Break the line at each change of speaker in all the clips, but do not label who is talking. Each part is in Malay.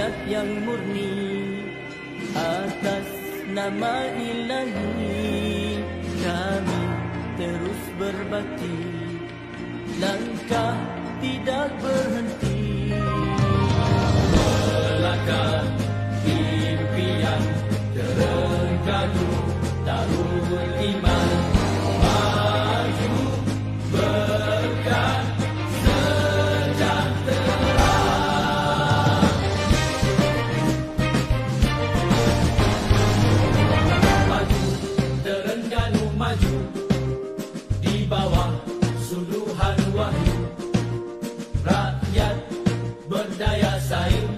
niat yang murni atas nama Ilahi. Kami terus berbakti, langkah tidak berhenti. Melangkah impian Terengganu Darul Iman, maju berkat sejahtera. Maju Terengganu, maju di bawah suluhan wahyu. Rakyat berdaya saing,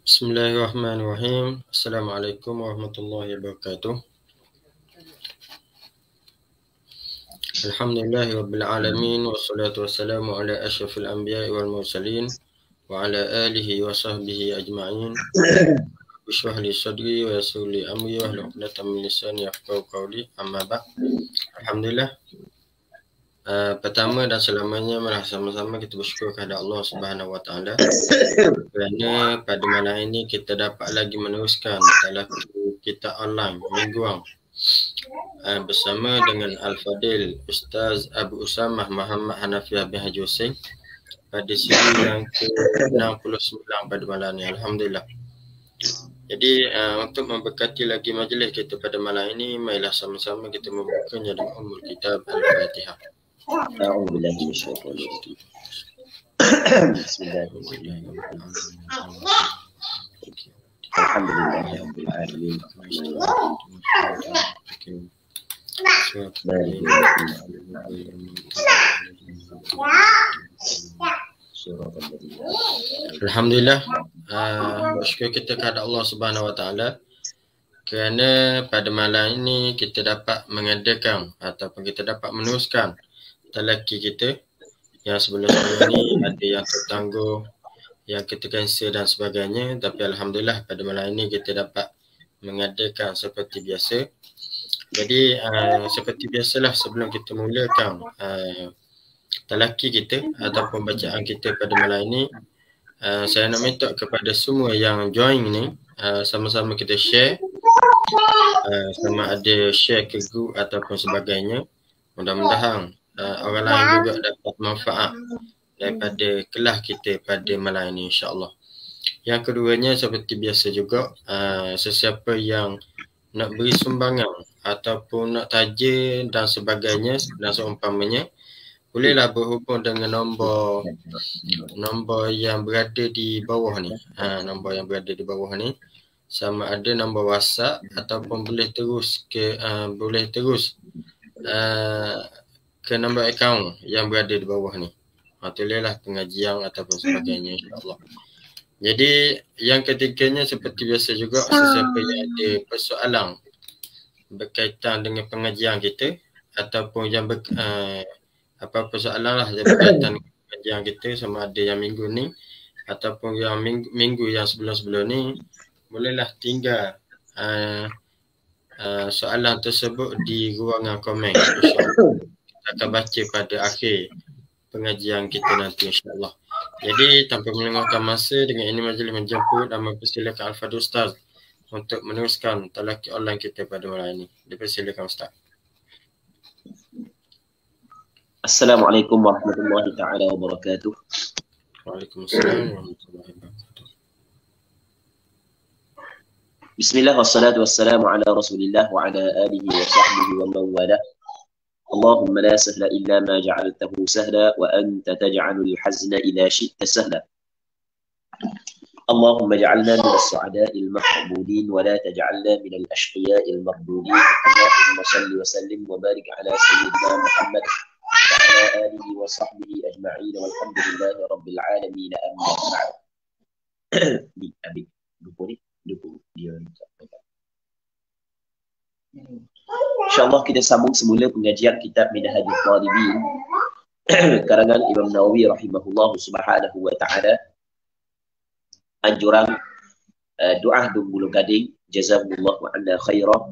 Bismillahirrahmanirrahim. Assalamualaikum warahmatullahi wabarakatuh. Alhamdulillahi rabbil alamin, wassalatu wassalamu ala asyrafil anbiya'i wal mursalin wa ala alihi wa sahbihi ajma'in. Bishrah li sadri wa yassir li amri wa hlul 'uqdatam min lisani yafqahu qawli. Amma ba'd. Alhamdulillah. Pertama dan selamanya marilah sama-sama kita bersyukur kepada Allah Subhanahu wa taala kerana pada malam ini kita dapat lagi meneruskan talaqi kita online mingguan bersama dengan Al-Fadil Ustaz Abu Usamah Muhammad Hanafiah bin Haji Hussein pada siri yang ke-69 pada malam ini. Alhamdulillah. Jadi untuk memberkati lagi majlis kita pada malam ini, marilah sama-sama kita membukanya dengan Ummul Kitab Al-Fatihah.
A'udzubillahi minasyaitonir rajim. Bismillahirrahmanirrahim. Alhamdulillahirabbil alamin.
Alhamdulillah, bersyukur kita kepada Allah Subhanahu wa taala kerana pada malam ini kita dapat mengadakan ataupun kita dapat meneruskan talaqi kita yang sebelum-sebelum ni ada yang tertangguh, yang kita cancel dan sebagainya, tapi alhamdulillah pada malam ini kita dapat mengadakan seperti biasa. Jadi seperti biasalah sebelum kita mulakan talaqi kita ataupun bacaan kita pada malam ini, saya nak minta kepada semua yang join ni sama-sama kita share, sama ada share ke group ataupun sebagainya. Mudah-mudahan orang lain juga dapat manfaat daripada kelas kita pada malam ini, insya-Allah. Yang keduanya seperti biasa juga, sesiapa yang nak beri sumbangan ataupun nak taja dan sebagainya dan seumpamanya, bolehlah berhubung dengan nombor yang berada di bawah ni. Nombor yang berada di bawah ni sama ada nombor WhatsApp ataupun boleh terus ke ke nombor akaun yang berada di bawah ni. Tulislah pengajian ataupun sebagainya, insya-Allah. Jadi yang ketiganya seperti biasa juga, sesiapa yang ada persoalan berkaitan dengan pengajian kita ataupun yang apa persoalan lah yang berkaitan dengan pengajian kita, sama ada yang minggu ni ataupun yang minggu yang sebelum-sebelum ni, bolehlah tinggal soalan tersebut di ruangan komen, insya-Allah. Kita akan baca pada akhir pengajian kita nanti, insya-Allah. Jadi tanpa melengahkan masa, dengan ini majlis menjemput dan mempersilakan Al-Fadil Ustaz untuk meneruskan talaqi online kita pada malam ini. Dipersilakan Ustaz.
Assalamualaikum warahmatullahi taala wabarakatuh.
Waalaikumsalam warahmatullahi wabarakatuh.
Bismillah wassalatu wassalamu ala Rasulillah wa ala alihi wa sahbihi wa man wala. Allahumma la sahla illa ma ja'altahu sahla wa anta taj'alul hazna idza syi'ta sahla. Allahumma ij'alna min as-su'ada'il mahmudin wa la taj'alna min al-ashqiya'il mardudin. Allahumma salli wa sallim wa barik ala sayyidina Muhammad wa ala alihi wa sahbihi ajma'in walhamdulillahi rabbil alamin. Amma ba'd. Abi dupu dia. InsyaAllah kita sambung semula pengajian kitab Minhajul Talibin karangan Imam Nawawi rahimahullah subhanahu wa ta'ala. Anjuran doa Bulu Gading, jazakumullahu anna khairah.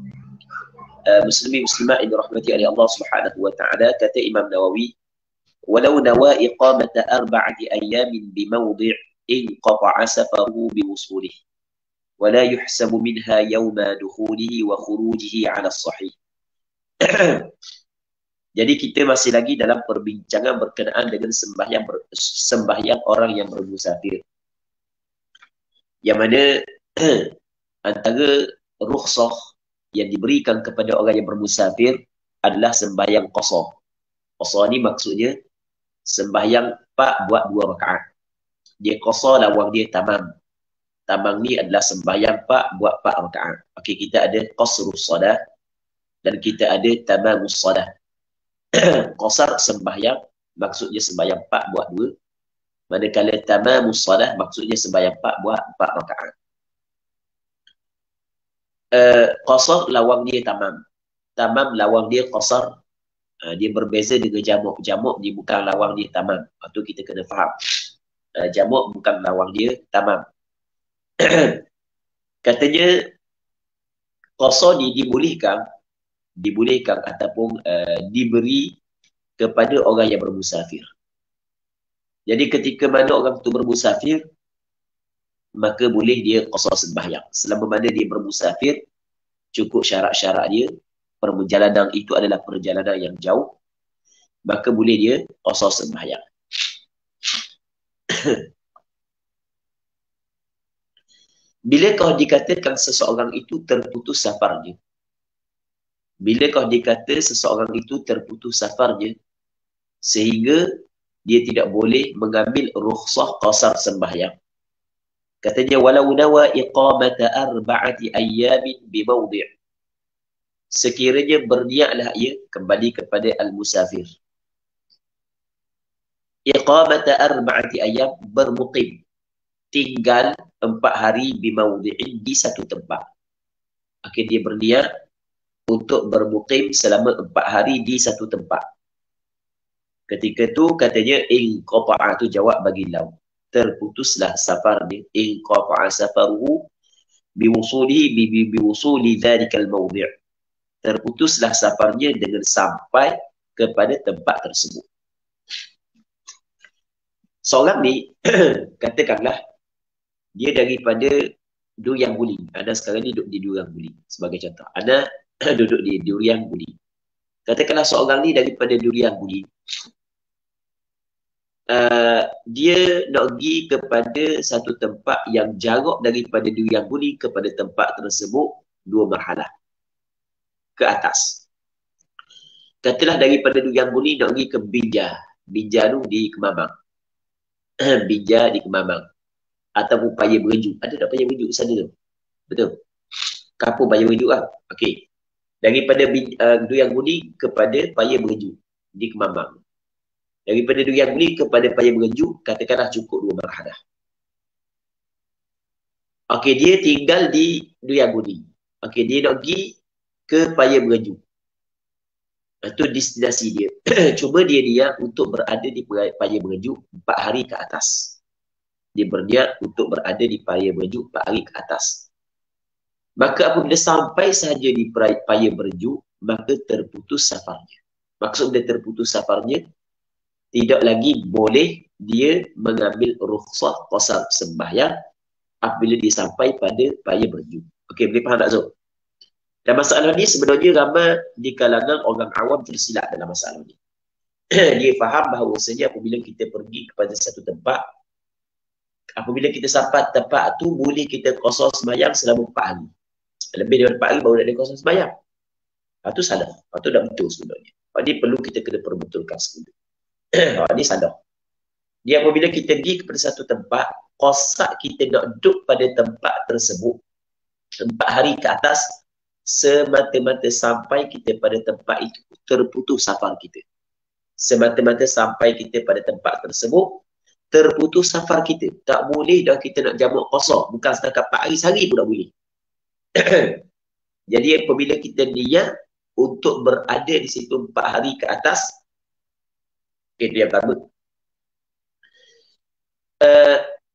Muslimin muslimat yang dirahmati oleh Allah subhanahu wa ta'ala, kata Imam Nawawi, walau nawa iqamata arba'ati ayamin bimawdi' inqata'a safaruhu biwusulih wala yuhsabu minha yawma dukhulihi wa khurujihi ala sahih. Jadi kita masih lagi dalam perbincangan berkenaan dengan sembahyang orang yang bermusafir, yang mana antara rukhsah yang diberikan kepada orang yang bermusafir adalah sembahyang qasar. Qasar ni maksudnya sembahyang 4 buat 2 rakaat. Dia qasar lawang dia tamam. Tamam ni adalah sembahyang 4 buat 4 rakaat. Okey, kita ada qasrus salat dan kita ada tamamus salat. Qasar sembahyang maksudnya sembahyang 4 buat 2. Manakala tamamus salah maksudnya sembahyang 4 buat 4 rakaat. Qasar lawang dia tamam. Tamam lawang dia qasar. Dia berbeza dengan jamuk. Jamuk dia bukan lawang dia tamam. Itu kita kena faham. Jamuk bukan lawang dia tamam. Katanya qasar ni dibolehkan ataupun diberi kepada orang yang bermusafir. Jadi ketika mana orang itu bermusafir, maka boleh dia qasar sembahyang. Selama mana dia bermusafir, cukup syarat-syarat dia, perjalanan itu adalah perjalanan yang jauh, maka boleh dia qasar sembahyang. Bila kau dikatakan seseorang itu terputus safarnya? Bila kau dikata seseorang itu terputus safarnya, sehingga dia tidak boleh mengambil rukhsah qasar sembahyang. Katanya walau nawa iqamata 4 ayyamin bi mawdi'. Sekiranya berniatlah ia kembali kepada al-musafir. Iqamata 4 ayyam bermuqim. Tinggal 4 hari bi mawdi'in di satu tempat. Akhirnya dia berniat untuk bermuqim selama 4 hari di satu tempat. Ketika tu katanya inqata'a tu jawab bagi lau. Terputuslah safar dia. Inqata'a safaruhu biwusulihi biwusuli dzalikal mawdi'. Terputuslah safarnya dengan sampai kepada tempat tersebut. Seorang ni katakanlah dia daripada Durian Buli. Ana sekarang ni duduk di Durian Buli sebagai contoh. Ana duduk di Durian Buli. Katakanlah seorang ni daripada Durian Buli. Dia nak pergi kepada satu tempat yang jarak daripada Durian Buli kepada tempat tersebut 2 marhalah ke atas. Katalah daripada Durian Buli nak pergi ke Binjai. Binjai tu di Kemamang. Binjai di Kemamang. Ataupun Paya Berejuk. Ada tak Paya Berejuk sana tu? Betul. Kampung Paya Berejuk lah. Okey. Daripada Durian Buli kepada Paya Berejuk di Kemamang. Daripada Durian Buli kepada Paya Berejuk, katakanlah cukup 2 marhalah. Okey, dia tinggal di Durian Buli. Okey, dia nak pergi ke Paya Berejuk. Itu destinasi dia. Cuma dia niat untuk berada di Paya Berejuk 4 hari ke atas. Dia berniat untuk berada di Paya Berejuk 4 hari ke atas. Maka apabila sampai sahaja di Paya Berejuk, maka terputus safarnya. Maksud dia terputus safarnya, tidak lagi boleh dia mengambil rukhsah qasar sembahyang apabila dia sampai pada Paya Berejuk. Okey, boleh faham tak Zul? Dan masalah ni sebenarnya ramai di kalangan orang awam tersilap dalam masalah ni. Dia faham bahawasanya apabila kita pergi kepada satu tempat, apabila kita sampai tempat tu boleh kita qasar sembahyang selama 4 hari. Lebih daripada 4 hari baru nak qasar sembahyang. Itu salah. Itu tak betul sebenarnya. Ini perlu kita kena perbetulkan sebenarnya. Ini salah. Dia apabila kita pergi kepada satu tempat, qasar kita nak duduk pada tempat tersebut 4 hari ke atas, semata-mata sampai kita pada tempat itu terputus safar kita. Semata-mata sampai kita pada tempat tersebut terputus safar kita. Tak boleh dah kita nak jamak qasar. Bukan setakat 4 hari, sehari pun tak boleh. Jadi apabila kita niat untuk berada di situ 4 hari ke atas, dia pertama,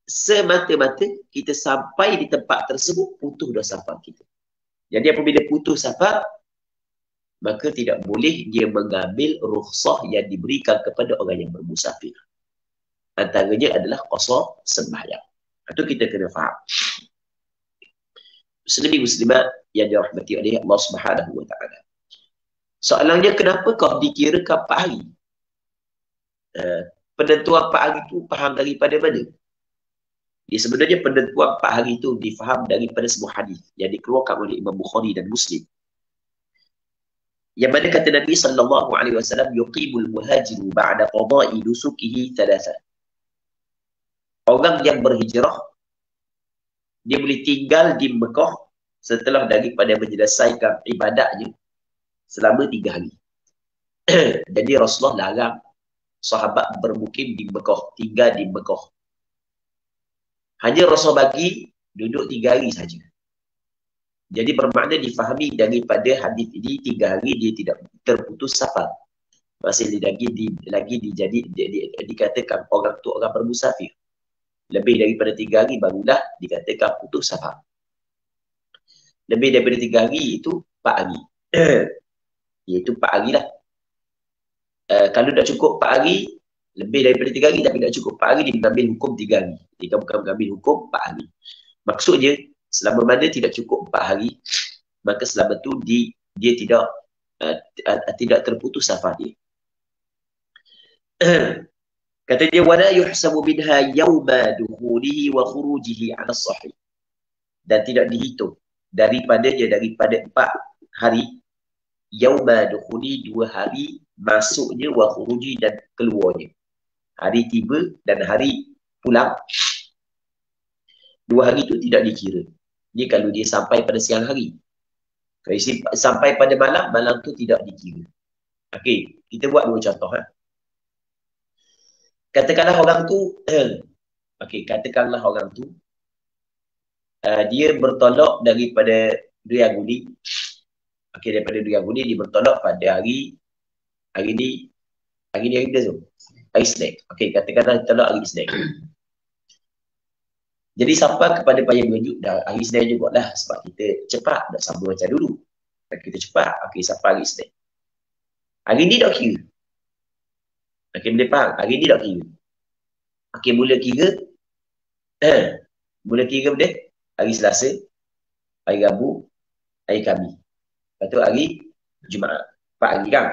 semata-mata kita sampai di tempat tersebut putus dah safar kita. Jadi apabila putus safar, maka tidak boleh dia mengambil rukhsah yang diberikan kepada orang yang bermusafir. Antaranya adalah qasar sembahyang. Itu kita kena faham. Muslimin-muslimat yang dirahmati oleh Allah Subhanahu wa taala. Soalannya, kenapa kau dikirakan 4 hari? Penentuan 4 hari itu faham daripada mana? Sebenarnya penentuan 4 hari itu difaham daripada sebuah hadis yang dikeluarkan oleh Imam Bukhari dan Muslim. Yang mana kata Nabi sallallahu alaihi wasallam, yuqimul muhajiru ba'da qada'i nusukihi 3. Orang yang berhijrah dia boleh tinggal di Mekah setelah daripada menyelesaikan ibadatnya selama 3 hari. Jadi Rasulullah larang sahabat bermukim di Mekah, tinggal di Mekah. Hanya Rasul bagi duduk 3 hari saja. Jadi bermakna difahami daripada hadis ini 3 hari dia tidak terputus safar. Masih dikatakan orang tu orang bermusafir. Lebih daripada 3 hari barulah dikatakan putus safar. Lebih daripada 3 hari itu 4 hari. Iaitu 4 hari lah. Kalau dah cukup 4 hari, lebih daripada 3 hari tapi dah cukup 4 hari, dia mengambil hukum 3 hari. Dia bukan mengambil hukum 4 hari. Maksudnya, selama mana tidak cukup 4 hari, maka selama tu dia tidak terputus safar dia. Kata dia, wala yuhsabu minha yawma dukhulihi wa khurujihi 'ala as-sahih. Dan tidak dihitung daripada 4 hari yauma dukhuli, 2 hari masuknya, wa khuruji dan keluarnya. Hari tiba dan hari pulang. 2 hari itu tidak dikira. Ini kalau dia sampai pada siang hari. Kalau sampai pada malam, malam tu tidak dikira. Okey, kita buat 2 contoh. Katakanlah orang tu katakanlah orang tu dia bertolak daripada Riyagudi. Okey, daripada Riyagudi dia bertolak pada hari ni tu. Hari Isnin. Okey, katakanlah tolak hari Isnin. Jadi sampai kepada payah menunjuk dah hari Isnin jugalah, sebab kita cepat nak sambung macam dulu. Dan kita cepat. Okey, sampai hari Isnin. Hari ni dah kira. Okey, boleh faham? Hari ni dah kira. Okey, mula kira boleh hari Selasa, hari Rabu, hari Khamis. Lepas tu hari Jumaat. 4 hari kan?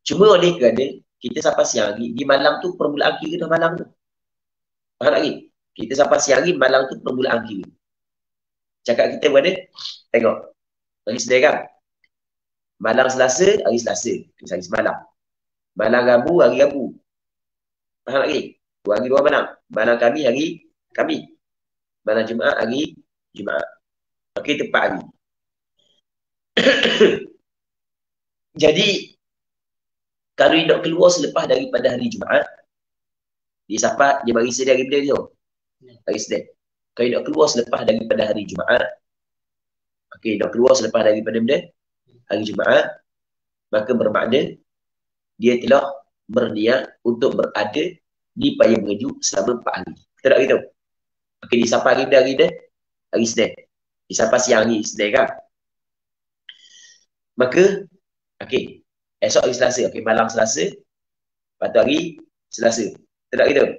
Cuma oleh kerana kita sampai siang hari, di malam tu permulaan kira dah malam tu. Faham lagi? Kita sampai siang hari, malam tu permulaan kira. Cakap kita mana? Tengok. Hari Senin kan? Malam Selasa, hari Selasa. Hari semalam. Malam Rabu, hari Rabu. Faham lagi? 2 hari 2 malam. Malam Khamis, hari Khamis. Malam Jumaat, hari Jumaat. Okey, itu 4 hari. Jadi, kalau dia nak keluar selepas daripada hari Jumaat, dia bagi sedih hari benda tu. Hari Senin. Kalau dia nak keluar selepas daripada hari Jumaat, okey, nak keluar selepas daripada benda hari Jumaat, maka bermakna dia telah berniat untuk berada di Payung Gereju selama 4 hari. Kita tak beritahu. Okey, dia sampai hari Senin. Dia sampai siang hari Senin kan? Maka, okey, esok hari Selasa. Okey, malam Selasa. Lepas tu hari Selasa. Kita tak beritahu.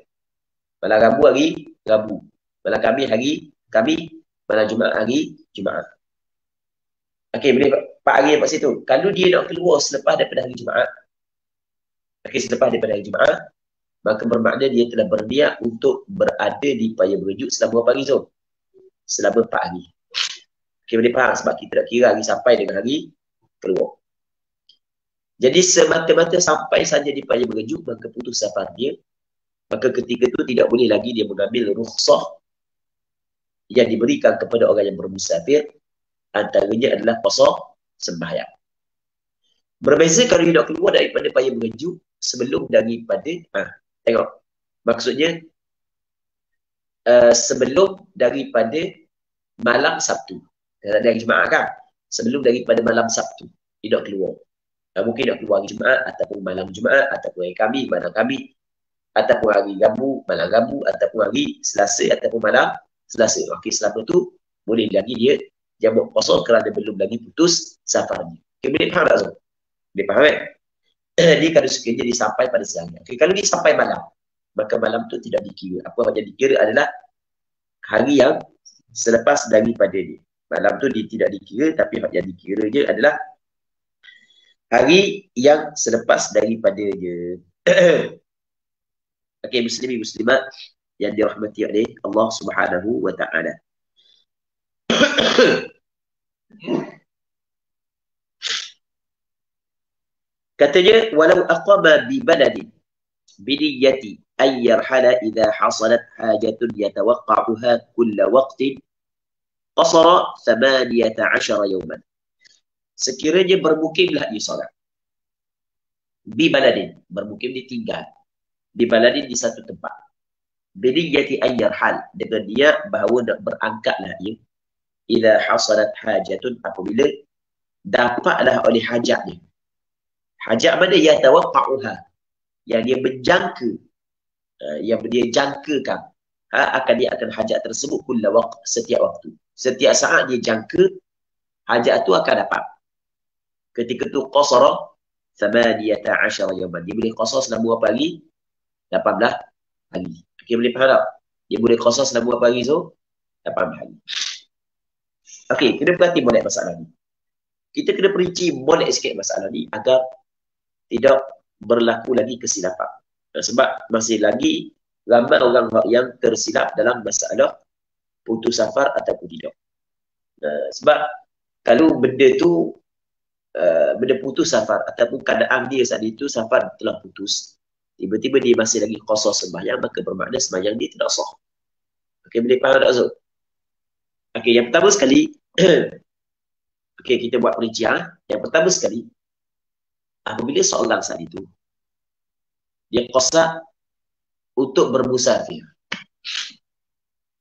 Malam Rabu hari Rabu. Malam Khamis hari Khamis. Malam Jumaat hari Jumaat. Okey, boleh 4 hari kat situ. Kalau dia nak keluar selepas daripada hari Jumaat, selepas daripada hari Jumaat, maka bermakna dia telah berniat untuk berada di Payung Gereju selama berapa hari tu? Selama 4 hari. Okey, boleh faham? Sebab kita nak kira hari sampai dengan hari keluar. Jadi semata-mata sampai saja di Payung Gereju, maka putus safar dia. Maka ketika itu tidak boleh lagi dia mengambil rukhsah yang diberikan kepada orang yang bermusafir. Antaranya adalah puasa sembahyang. Berbeza kalau dia nak keluar daripada Payung Gereju sebelum daripada tengok, maksudnya sebelum daripada malam Sabtu. Dari Jumaat kan? Sebelum daripada malam Sabtu dia nak keluar. Mungkin nak keluar hari Jumaat, ataupun malam Jumaat, ataupun hari Khamis, malam Khamis, ataupun hari Rabu, malam Rabu, ataupun hari Selasa, ataupun malam Selasa. Okey, selama tu boleh lagi dia buat puasa kerana belum lagi putus safarnya. Okey, boleh faham tak Zul? Boleh faham kan? Dia kalau sekiranya dia sampai pada siang. Okey, kalau dia sampai malam, maka malam tu tidak dikira. Apa yang dikira adalah hari yang selepas daripada dia. Malam tu dia tidak dikira, tapi yang dikira je adalah hari yang selepas daripada dia. Okey, muslimin muslimat yang dirahmati oleh Allah Subhanahu wa taala. Katanya walau aqama bi baladin bi niyyati ay yarhala idha hasalat hajatun yatawaqqa'uha kull waqtin qasara 18 yawman. Sekiranya bermukimlah di solat Bi baladin, bermukim dia tinggal. Bi baladin di satu tempat. Biniyati ayyarhal, dengan dia bahawa nak berangkatlah dia. Ila hasalat hajatun, apabila dapatlah oleh hajat dia. Hajat mana yang tawaqqa'uha, yang dia menjangka, yang dia jangkakan, dia akan hajat tersebut kulla waqt, setiap waktu. Setiap saat dia jangka hajat tu akan dapat. Ketika tu qasara 18 yawman. Dia boleh qasar selama berapa hari? 18 hari. Okey, boleh faham tak? Dia boleh qasar selama berapa hari tu? 18 hari. Okey, kena perhati molek masalah ni. Kita kena perinci molek sikit masalah ni agar tidak berlaku lagi kesilapan. Sebab masih lagi ramai orang yang tersilap dalam masalah putus safar ataupun tidak. Sebab kalau benda tu benda putus safar ataupun keadaan dia saat itu safar telah putus, tiba-tiba dia masih lagi qasar sembahyang, maka bermakna sembahyang dia tidak sah. Okey, boleh faham tak, Zul? Okey, yang pertama sekali okey, kita buat perincian. Yang pertama sekali, apabila seorang saat itu dia qasar untuk bermusafir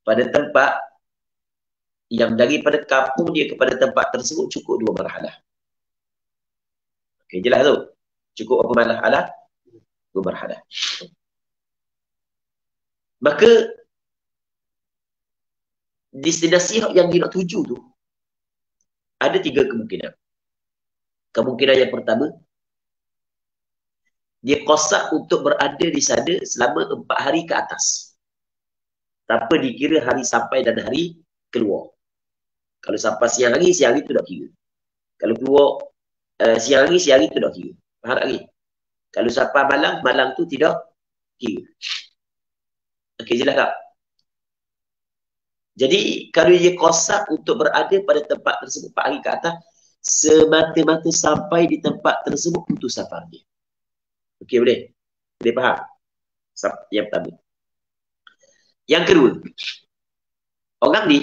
pada tempat yang daripada kampung dia kepada tempat tersebut cukup 2 marhalah. Okey, jelas tu? Cukup berapa marhalah? 2 marhalah. Maka destinasi yang dia nak tuju tu ada 3 kemungkinan. Kemungkinan yang pertama, dia qasar untuk berada di sana selama 4 hari ke atas, tanpa dikira hari sampai dan hari keluar. Kalau sampai siang hari tu tak kira. Kalau keluar siang hari tu tak kira. Faham tak lagi? Kalau sampai malam tu tidak kira. Okey, jelas tak? Jadi kalau dia qasar untuk berada pada tempat tersebut 4 hari ke atas, semata-mata sampai di tempat tersebut putus safar dia. Okey, boleh? Boleh faham? Yang pertama. Yang kedua, orang ni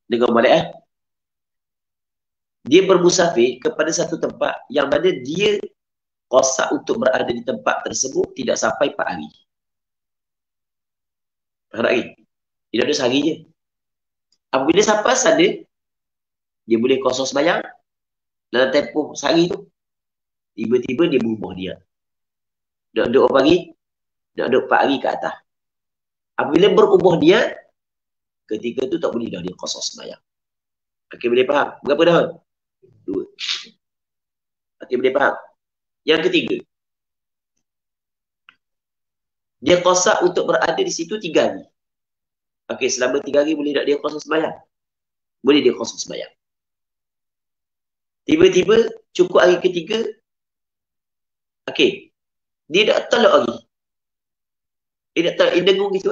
dengar balik dia bermusafir kepada satu tempat yang mana dia qasar untuk berada di tempat tersebut tidak sampai 4 hari. Faham tak lagi? Tidak ada sehari je. Apabila sampai sana, dia boleh qasar sembahyang dalam tempoh sehari tu. Tiba-tiba dia berubah dia. Nak duduk berapa hari? Nak duduk 4 hari ke atas. Apabila berubah dia, ketika tu tak boleh dah dia qasar sembahyang. Okey, boleh faham? Berapa dah? 2. Okey, boleh faham? Yang ketiga, dia qasar untuk berada di situ 3 hari. Okey, selama 3 hari boleh tak dia qasar sembahyang? Boleh dia qasar sembahyang. Tiba-tiba cukup hari ketiga, okey, dia tak tolak lagi. Dia tak dengung gitu.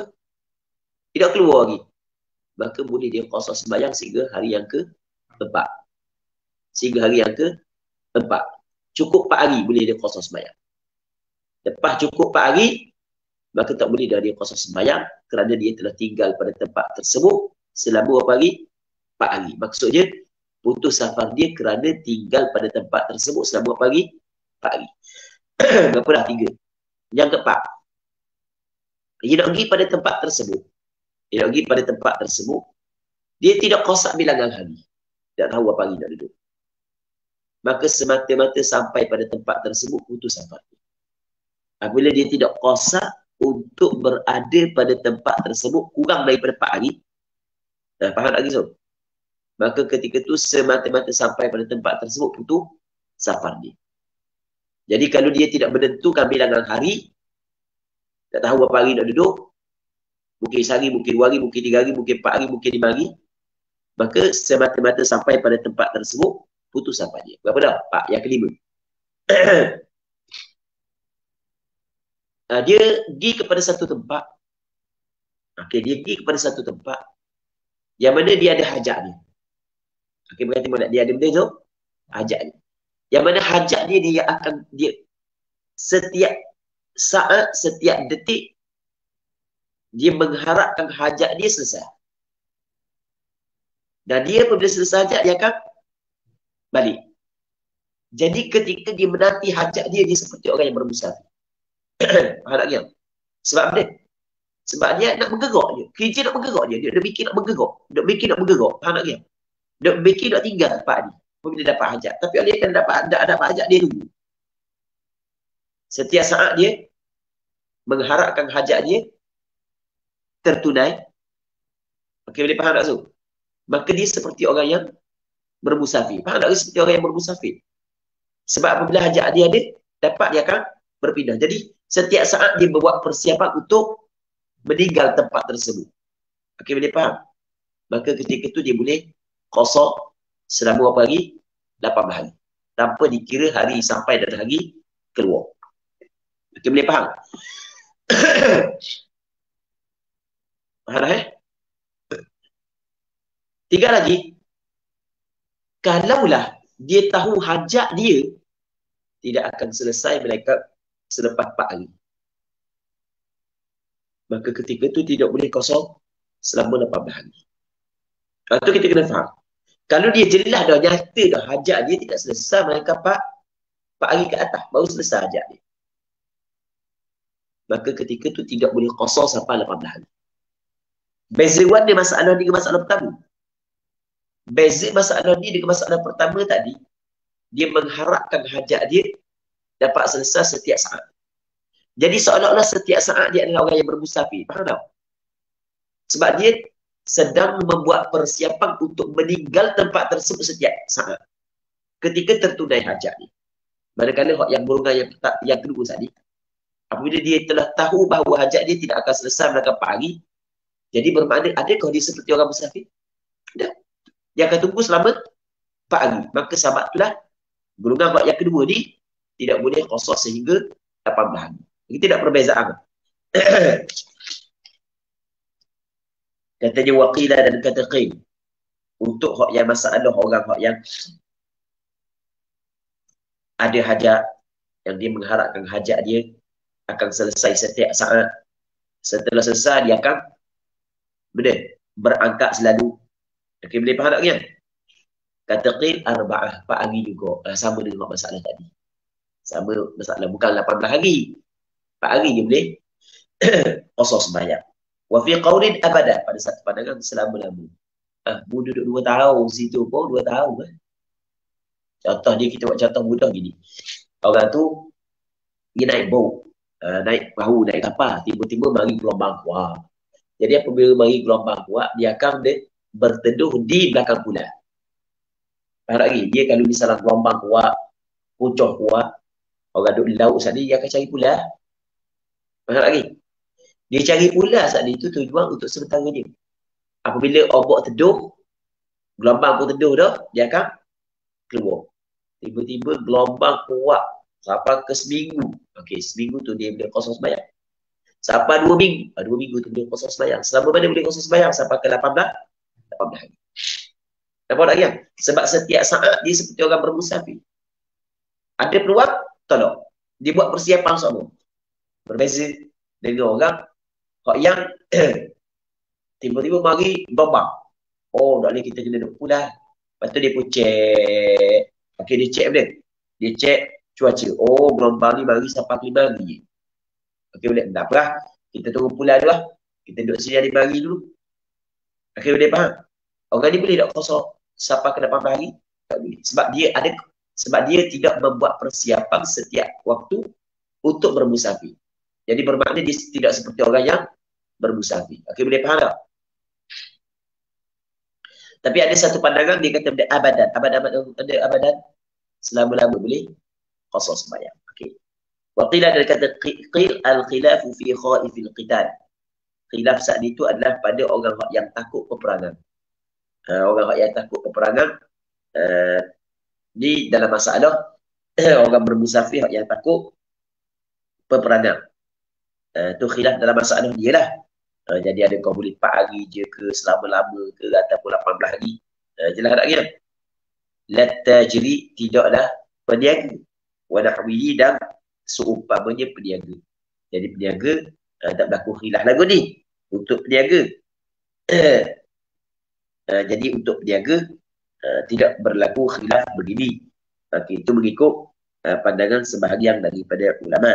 Dia tak keluar lagi. Maka boleh dia qasar sembahyang sehingga hari yang ke-4. Sehingga hari yang ke-4. Cukup 4 hari boleh dia qasar sembahyang. Lepas cukup 4 hari, maka tak boleh dah dia qasar sembahyang kerana dia telah tinggal pada tempat tersebut selama berapa hari? 4 hari. Maksudnya, putus safar dia kerana tinggal pada tempat tersebut selama berapa hari? 4 hari. Berapa dah? 3. Yang keempat, dia nak pergi pada tempat tersebut. Dia tidak qasar bilangan hari. Tak tahu berapa hari nak duduk. Maka semata-mata sampai pada tempat tersebut putus safar. Apabila dia tidak qasar untuk berada pada tempat tersebut kurang daripada 4 hari. Faham lagi so? Maka ketika tu semata-mata sampai pada tempat tersebut putus safar dia. Jadi kalau dia tidak menentukan bilangan hari, tak tahu berapa hari nak duduk, mungkin sehari, mungkin 2 hari, mungkin 3 hari, mungkin 4 hari, mungkin 5 hari, maka semata-mata sampai pada tempat tersebut putus safar dia. Berapa dah? 4. Yang kelima. Dia pergi kepada satu tempat. Okey, dia pergi kepada satu tempat yang mana dia ada hajat dia. Okey, berarti mana dia ada benda tu? Hajat dia. Yang mana hajat dia setiap saat, setiap detik dia mengharapkan hajat dia selesai. Dan dia apabila selesai hajat dia akan balik. Jadi ketika dia menanti hajat dia, dia seperti orang yang bermusafir. Faham tak kan? Sebab dia nak bergerak je. Kerja nak bergerak je. Dia fikir nak bergerak. Dia fikir nak bergerak. Faham tak kan? Dia fikir nak tinggal tempat ni. Bila dapat hajat. Tapi dia akan dapat hajat, dia tunggu. Setiap saat dia mengharapkan hajat dia tertunai. Okey, boleh faham tak, Zul? Maka dia seperti orang yang bermusafir. Faham tak? Dia seperti orang yang bermusafir. Sebab apabila hajat dia ada, dapat dia akan berpindah. Jadi, setiap saat dia membuat persiapan untuk meninggal tempat tersebut. Okey, boleh faham? Maka ketika itu dia boleh qasar selama berapa hari? 8 hari. Tanpa dikira hari sampai dan hari keluar. Okey, boleh faham? Faham dah, Tiga lagi. Kalaulah dia tahu hajat dia tidak akan selesai melainkan selepas 4 hari. Maka ketika itu tidak boleh kosong selama 18 hari. Itu kita kena faham. Kalau dia jelas dah, nyata dah hajat dia tidak selesai melainkan 4 hari ke atas, baru selesai hajat dia. Maka ketika itu tidak boleh kosong sampai 18 hari. Beza dia masalah ni dengan masalah pertama. Beza masalah ni dengan masalah pertama tadi, dia mengharapkan hajat dia dapat selesai setiap saat. Jadi seolah-olah setiap saat dia adalah orang yang bermusafir. Faham tak? Sebab dia sedang membuat persiapan untuk meninggal tempat tersebut setiap saat. Ketika tertunai hajat dia. Manakala yang golongan yang kedua tadi, apabila dia telah tahu bahawa hajat dia tidak akan selesai melakukan 4 hari, jadi bermakna adakah dia seperti orang musafir? Tidak. Dia akan tunggu selama 4 hari. Maka sebab itulah golongan yang kedua ni tidak boleh qasar sehingga 18 hari. Ini tidak perbezaan. Katanya waqilah dan kata qil. Untuk hak yang masalah orang hak yang ada hajat, yang dia mengharapkan hajat dia akan selesai setiap saat. Setelah selesai dia akan berangkat selalu. Okey, boleh faham tak kan? Kata qil arba'ah, 4 hari juga. Sama dengan masalah tadi. Sama masalah, bukan 18 hari. 4 hari dia boleh qasar sembahyang. Wa fi qaulin abada, pada satu pandangan selama-lama. Bu duduk 2 tahun situ pun 2 tahun. Contoh dia, kita buat contoh mudah gini. Orang tu dia naik boat, naik perahu, naik kapal, tiba-tiba mari gelombang kuat. Jadi apabila mari gelombang kuat, dia akan berteduh di belakang pulau. Faham lagi? Dia kalau misalnya gelombang kuat, puncak kuat, orang duduk di laut saat ni, dia akan cari pulau. Faham lagi? Dia cari pulau saat ni, itu tujuan untuk sementara dia. Apabila ombak teduh, gelombang pun teduh dah, dia akan keluar. Tiba-tiba gelombang kuat sampai ke seminggu. Okey, seminggu tu dia boleh kosong sembahyang. Sampai 2 minggu. 2 minggu tu boleh kosong sembahyang. Selama mana boleh kosong sembahyang? Sampai ke 18 hari. Nampak tak kan? Sebab setiap saat dia seperti orang bermusafir. Ada peluang, tolong. Dia buat persiapan semua. Berbeza dengan orang yang tiba-tiba mari gelombang. Oh, tak boleh, kita kena duduk pulang. Lepas tu dia pun cek. Okey, dia cek boleh. Dia cek cuaca. Oh, gelombang ni mari sampai 5 hari. Okey, boleh. Tak apa. Kita tunggu pulang dulu lah. Kita duduk sini hari mari dulu. Okey, boleh faham? Orang ni boleh tak kosong sampai ke 18 hari? Tak boleh. Sebab dia tidak membuat persiapan setiap waktu untuk bermusafir. Jadi bermakna dia tidak seperti orang yang bermusafir. Okey, boleh faham tak? Tapi ada satu pandangan dia kata abadan selama-lama boleh qasar sembahyang. Okey. Wa qila, dia kata qil al-khilafu fi khaifil qital. Khilaf saat itu adalah pada orang yang takut peperangan. Orang yang takut peperangan di dalam masalah orang bermusafir yang takut peperangan. Tu khilaf dalam masalah dia lah. Jadi ada kau boleh 4 hari je ke, selama-lama ke, ataupun 18 hari. Jelas tak kira? La tajri, tidaklah peniaga. Wa nahwihi, dan seumpamanya peniaga. Jadi peniaga tak berlaku khilaf lagu ni. Untuk peniaga. Jadi untuk peniaga tidak berlaku khilaf begini. Itu mengikut pandangan sebahagian daripada ulama.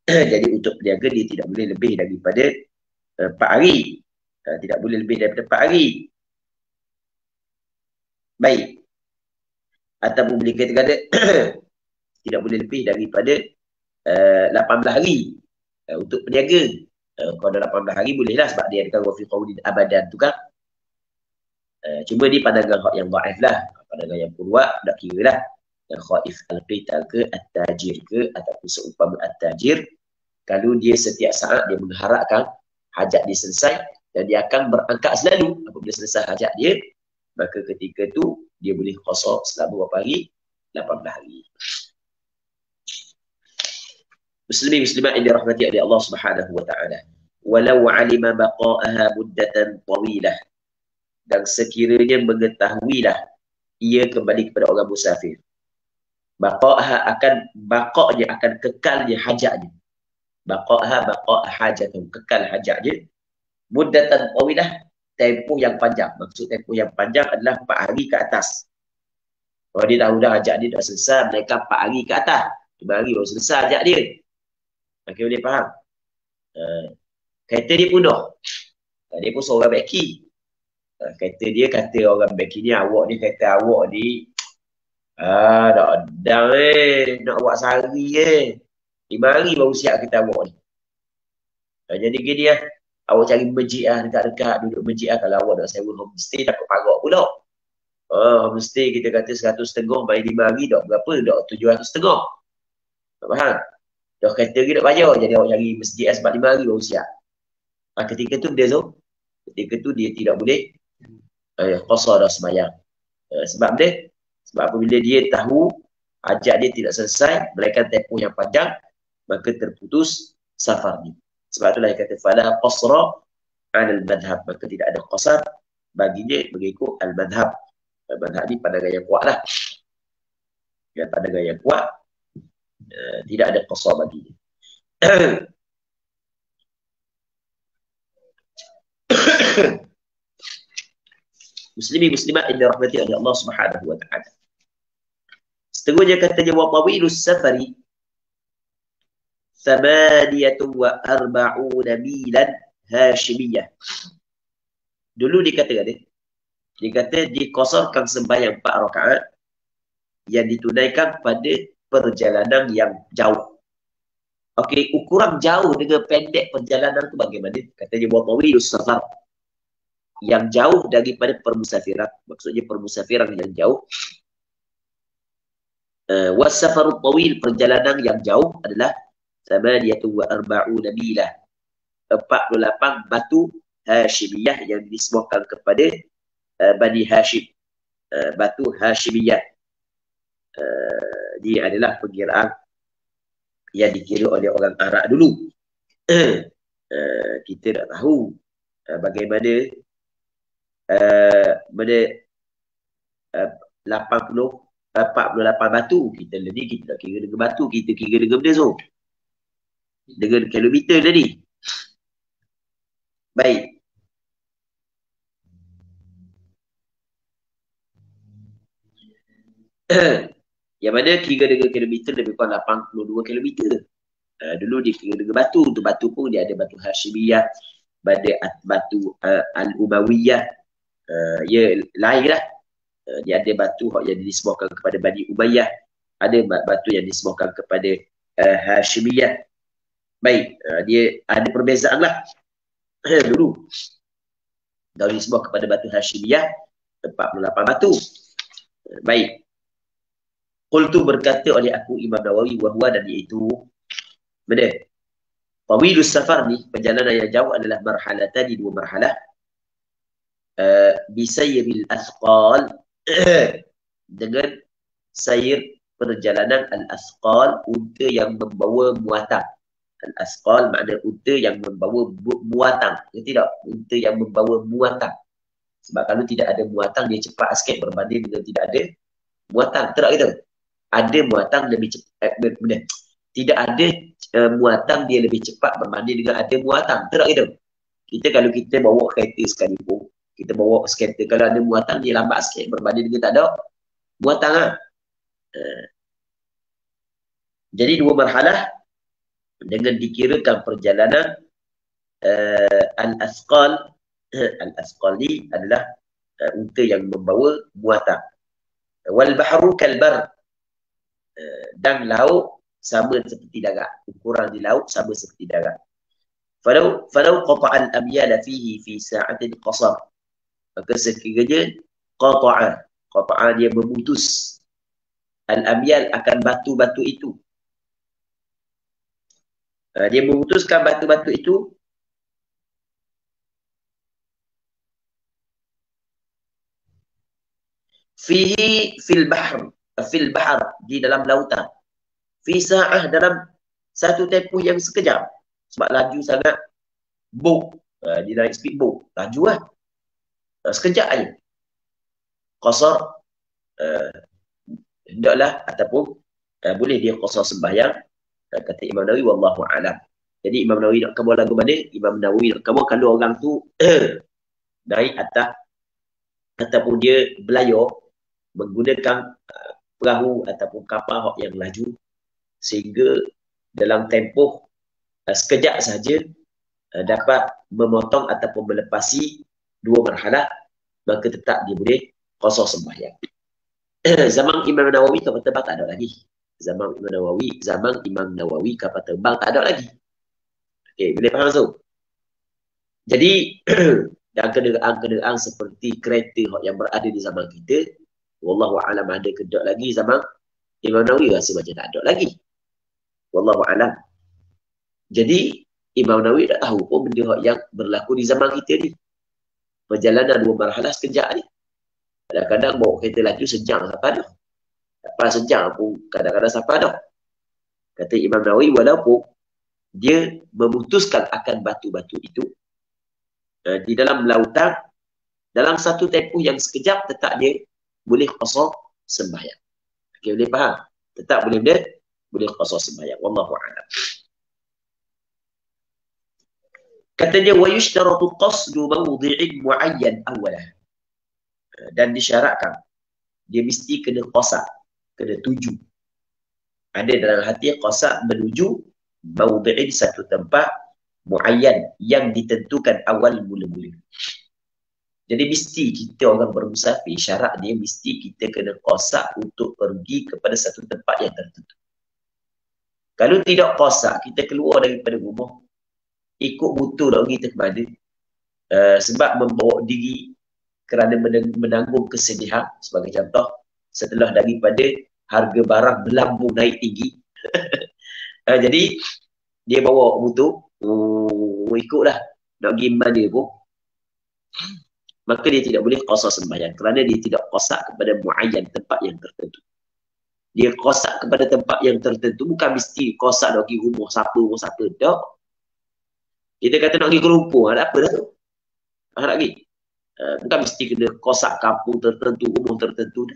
Jadi untuk peniaga dia tidak boleh lebih daripada 4 hari. Tidak boleh lebih daripada 4 hari. Baik. Ataupun boleh kata-kata tidak boleh lebih daripada 18 hari untuk peniaga. Kalau dah 18 hari bolehlah sebab dia ada wafi qaulin abadan tu kan. Cuma ni pandangan yang dhaif lah. Pandangan yang kuat tak kira lah. Yang khaif al-qital ke at-tajir ke ataupun seumpama at-tajir, kalau dia setiap saat dia mengharapkan hajat dia selesai dan dia akan berangkat selalu apabila selesai hajat dia, maka ketika tu dia boleh qasar selama berapa hari? 18 hari. Muslimin muslimat yang dirahmati oleh Allah Subhanahu wa taala. Walau alima baqa'aha muddatan tawilah, dan sekiranya mengetahuilah ia kembali kepada orang musafir, baqa'aha akan baqa'nya akan kekalnya hajatnya. Baqa'aha baqa' hajatun, kekal hajatnya. Muddatan tawilah, tempoh yang panjang. Maksud tempoh yang panjang adalah 4 hari ke atas. Kalau dia tahu dah hajat dia dah selesai, mereka 4 hari ke atas. 5 hari baru selesai hajat dia. Maka boleh faham. Kereta dia punah. Dia pun seorang beki. Kereta dia kata orang beki ni, awak ni kata awak ni tak adang nak buat sehari 5 hari baru siap kereta awak ni. Jadi gini lah. Awak cari masjid lah dekat-dekat, duduk masjid lah. Kalau awak nak sewa homestay takut parak pula. Homestay kita kata 150 bayar 5 hari dah berapa? Dah 750. Tak faham? Dah kereta lagi nak bayar. Jadi awak cari masjid lah sebab 5 hari baru siap. Ketika tu dia tu, ketika tu dia tidak boleh qasar dah sembahyang. Sebab dia, sebab apabila dia tahu hajat dia tidak selesai, melainkan tempoh yang panjang, maka terputus safar ni. Sebab itulah yang kata fala qasra 'ala al-madhhab, maka tidak ada qasar baginya mengikut al-madhhab. Al-madhhab ni pandangan yang kuat lah. Ya, pandangan yang kuat, tidak ada qasar baginya. Muslimin muslimat yang dirahmati oleh Allah Subhanahu wa taala. Seterusnya katanya wa tawilus safari 48 milan Hashimiyah. Dulu dia kata dikosarkan sembahyang 4 rakaat yang ditunaikan pada perjalanan yang jauh. Okey, ukuran jauh dengan pendek perjalanan tu bagaimana? Katanya wa tawilus safar, yang jauh daripada permusafiran, maksudnya permusafiran yang jauh. Wasafarut tawil, perjalanan yang jauh adalah 48 milah, 48 batu Hashimiyah yang disebutkan kepada Bani Hashim. Batu Hashimiyah dia adalah perkiraan yang dikira oleh orang Arab dulu. Kita tak tahu bagaimana 48 batu. Kita tak kira dengan batu, kita kira dengan benda so. Dengan kilometer tadi. Baik. Yang mana kira dengan kilometer lebih kurang 82 kilometer. Dulu dia kira dengan batu. Untuk batu pun dia ada batu Hashimiyah, batu Al-Umayyah. Ya lain lah. Dia ada batu yang disebutkan kepada Bani Umayyah. Ada batu yang disebutkan kepada Hashimiyah. Baik, dia ada perbezaan lah. Dulu kalau disebut kepada batu Hashimiyah 48 batu. Baik. Qultu, berkata oleh aku Imam Nawawi, wahwa, dan iaitu benar. Tawilus safar ni, perjalanan yang jauh adalah marhalatan, 2 marhalah. Bisayril asqal, dengan sayr perjalanan al-asqal, unta yang membawa muatan. Al-asqal makna unta yang membawa muatan. Tidak, unta yang membawa muatan. Sebab kalau tidak ada muatan, dia cepat sikit berbanding dengan tidak ada muatan. Tak gitu. Ada muatan lebih cepat. Tidak ada muatan, dia lebih cepat berbanding dengan ada muatan. Tak gitu. Kalau kita bawa kereta sekalipun, kita bawa kereta, kalau ada muatan dia lambat sikit berbanding dengan tak ada muatan lah. Jadi dua marhalah dengan dikirakan perjalanan al-asqal. Al-asqal ni adalah unta yang membawa muatan. Wal bahru kal bar, dan laut sama seperti darat. Ukuran di laut sama seperti darat. Falau qata'a al-amyal fihi fi sa'atin qasar, maka sekiranya qata'a dia memutus al-amyal akan batu-batu itu. Dia memutuskan batu-batu itu fihi fil bahr di dalam lautan, fi sa'ah dalam satu tempoh yang sekejap, sebab laju sangat boat, dia naik speed boat, laju lah, sekejap aja. Qasar hendaklah ataupun boleh dia qasar sembahyang, kata Imam Nawawi, wallahu a'lam. Jadi Imam Nawawi nak kamu lagu mana? Imam Nawawi nak kamu kalau orang tu naik atas ataupun dia belayar menggunakan perahu ataupun kapal yang laju, sehingga dalam tempoh sekejap saja dapat memotong ataupun melepasi dua marhalah, maka tetap dia boleh qasar sembahyang. Zaman Imam Nawawi kapal terbang tak ada lagi. Zaman Imam Nawawi kapal terbang tak ada lagi. Okey, boleh faham tu? Jadi dan kenderaan seperti kereta yang berada di zaman kita, wallahu a'lam ada ke tak lagi zaman Imam Nawawi, rasa macam tak ada lagi. Wallahu a'lam. Jadi Imam Nawawi tak tahu pun benda yang berlaku di zaman kita ni. Perjalanan dua marhalah sekejap ni. Kadang-kadang bawa kereta laju sejam sampai dah. Lepas sejam pun kadang-kadang sampai dah. Kata Imam Nawawi, walaupun dia memutuskan akan batu-batu itu di dalam lautan, dalam satu tempoh yang sekejap, tetap dia boleh qasar sembahyang. Okey, boleh faham? Tetap boleh qasar sembahyang. Wallahu a'lam. Katanya wa yushtaratu qasdu mawdi'in muayyan awwalah. Dan disyaratkan dia mesti kena qasar, kena tuju. Ada dalam hati qasar menuju mawdi'in satu tempat muayyan yang ditentukan awal mula-mula. Jadi mesti kita orang bermusafir, syarat dia mesti kita kena qasar untuk pergi kepada satu tempat yang tertentu. Kalau tidak qasar, kita keluar daripada rumah, ikut butuh nak pergi ke mana, sebab membawa diri kerana menanggung kesedihan. Sebagai contoh, setelah daripada harga barang melambung naik tinggi, jadi dia bawa butuh, ikutlah nak pergi mana pun, maka dia tidak boleh qasar sembahyang kerana dia tidak qasar kepada muayyan, tempat yang tertentu. Dia qasar kepada tempat yang tertentu, bukan mesti qasar nak pergi rumah siapa. Tak. Kita kata nak pergi ke Lumpur, ada apa dah tu? Nak pergi. Bukan mesti kena qasar kampung tertentu, rumah tertentu.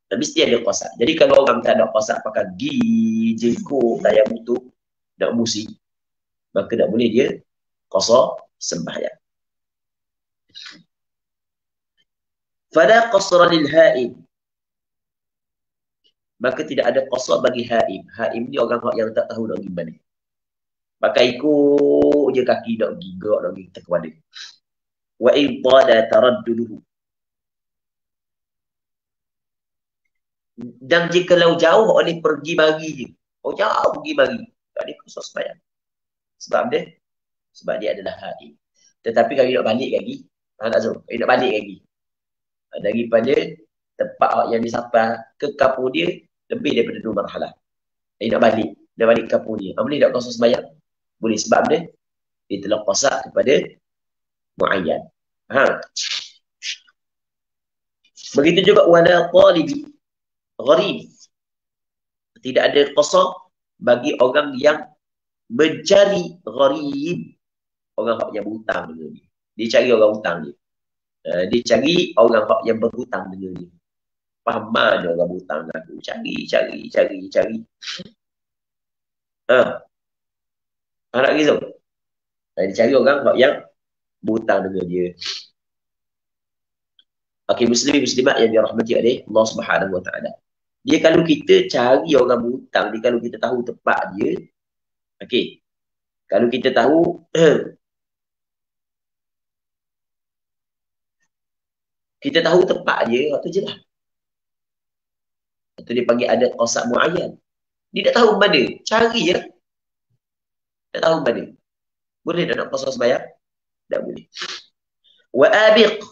Tak mesti ada qasar. Jadi kalau orang tak ada qasar, pakai gigi, jengkok, daya butuh, nak musi, maka tak boleh dia qasar sembahyang. Fala qasra lil haim, maka tidak ada qasar bagi haim. Haim ni orang yang tak tahu nak pergi mana. Pakai ikut je kaki nak pergi gerak, nak pergi ke mana. Wa in tala taradduduhu, dan jikalau jauh oleh pergi mari je, jauh pergi mari, tak ada qasar sembahyang. Sebab dia adalah haim. Tetapi kalau nak balik lagi, nak balik lagi daripada tempat yang disampai ke kampung dia lebih daripada 2 marhalah, nak balik kampung dia, boleh tak qasar sembahyang? Boleh, sebab dia telah qasar kepada muayyan. Begitu juga wala talibi gharib, tidak ada qasar bagi orang yang mencari gharib, orang yang berhutang dengan dia. Dia cari orang hutang dia. Dia cari orang yang berhutang dengan dia. Faham mana orang berhutang dengan aku? Cari. Nak risau. Dia cari orang yang berhutang dengan dia. Okey, muslimin muslimat yang dirahmati oleh Allah Subhanahu Wa Taala. Dia kalau kita cari orang berhutang, dia kalau kita tahu tempat dia, okey. Kalau kita tahu kita tahu tempat dia, waktu je lah. Itu dia panggil ada qasad muayyan. Dia tak tahu mana, cari je. Tak tahu mana. Boleh tak nak qasas bayar? Tak boleh. Wa abiq,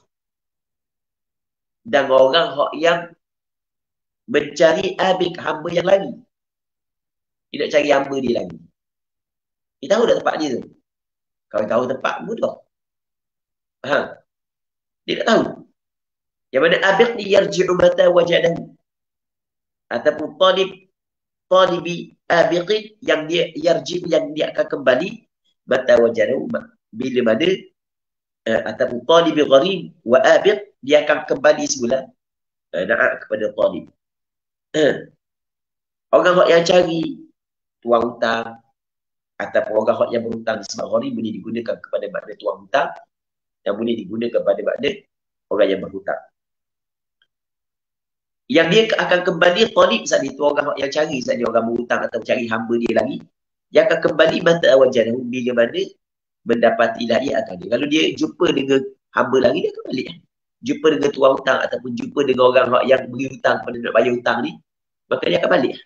dan orang yang mencari abiq, hamba yang lari. Dia nak cari hamba dia lagi. Dia tahu dah tempat dia tu. Kalau tahu tempat, mudah. Faham? Dia tak tahu. Yang mana abiq ni yarji'u mata wajadahu. Ataupun talibi abiqin, yang dia yarji'u, yang dia akan kembali mata wajadahu, bila mana ataupun talibi gharib wa abiq, dia akan kembali semula na'at kepada talib. Orang yang cari tuang hutang ataupun orang yang berhutang sebab gharib boleh digunakan kepada makna tuang hutang, yang boleh digunakan kepada makna orang yang berhutang. Yang dia akan kembali talib saat itu, orang yang cari saat dia orang berhutang atau cari hamba dia lagi, dia akan kembali mata awajanahu, bila mana mendapatilah dia akan dia. Kalau dia jumpa dengan hamba lagi, dia akan balik. Jumpa dengan tuan hutang ataupun jumpa dengan orang yang beri hutang pada nak bayar hutang ni, maka dia akan balik.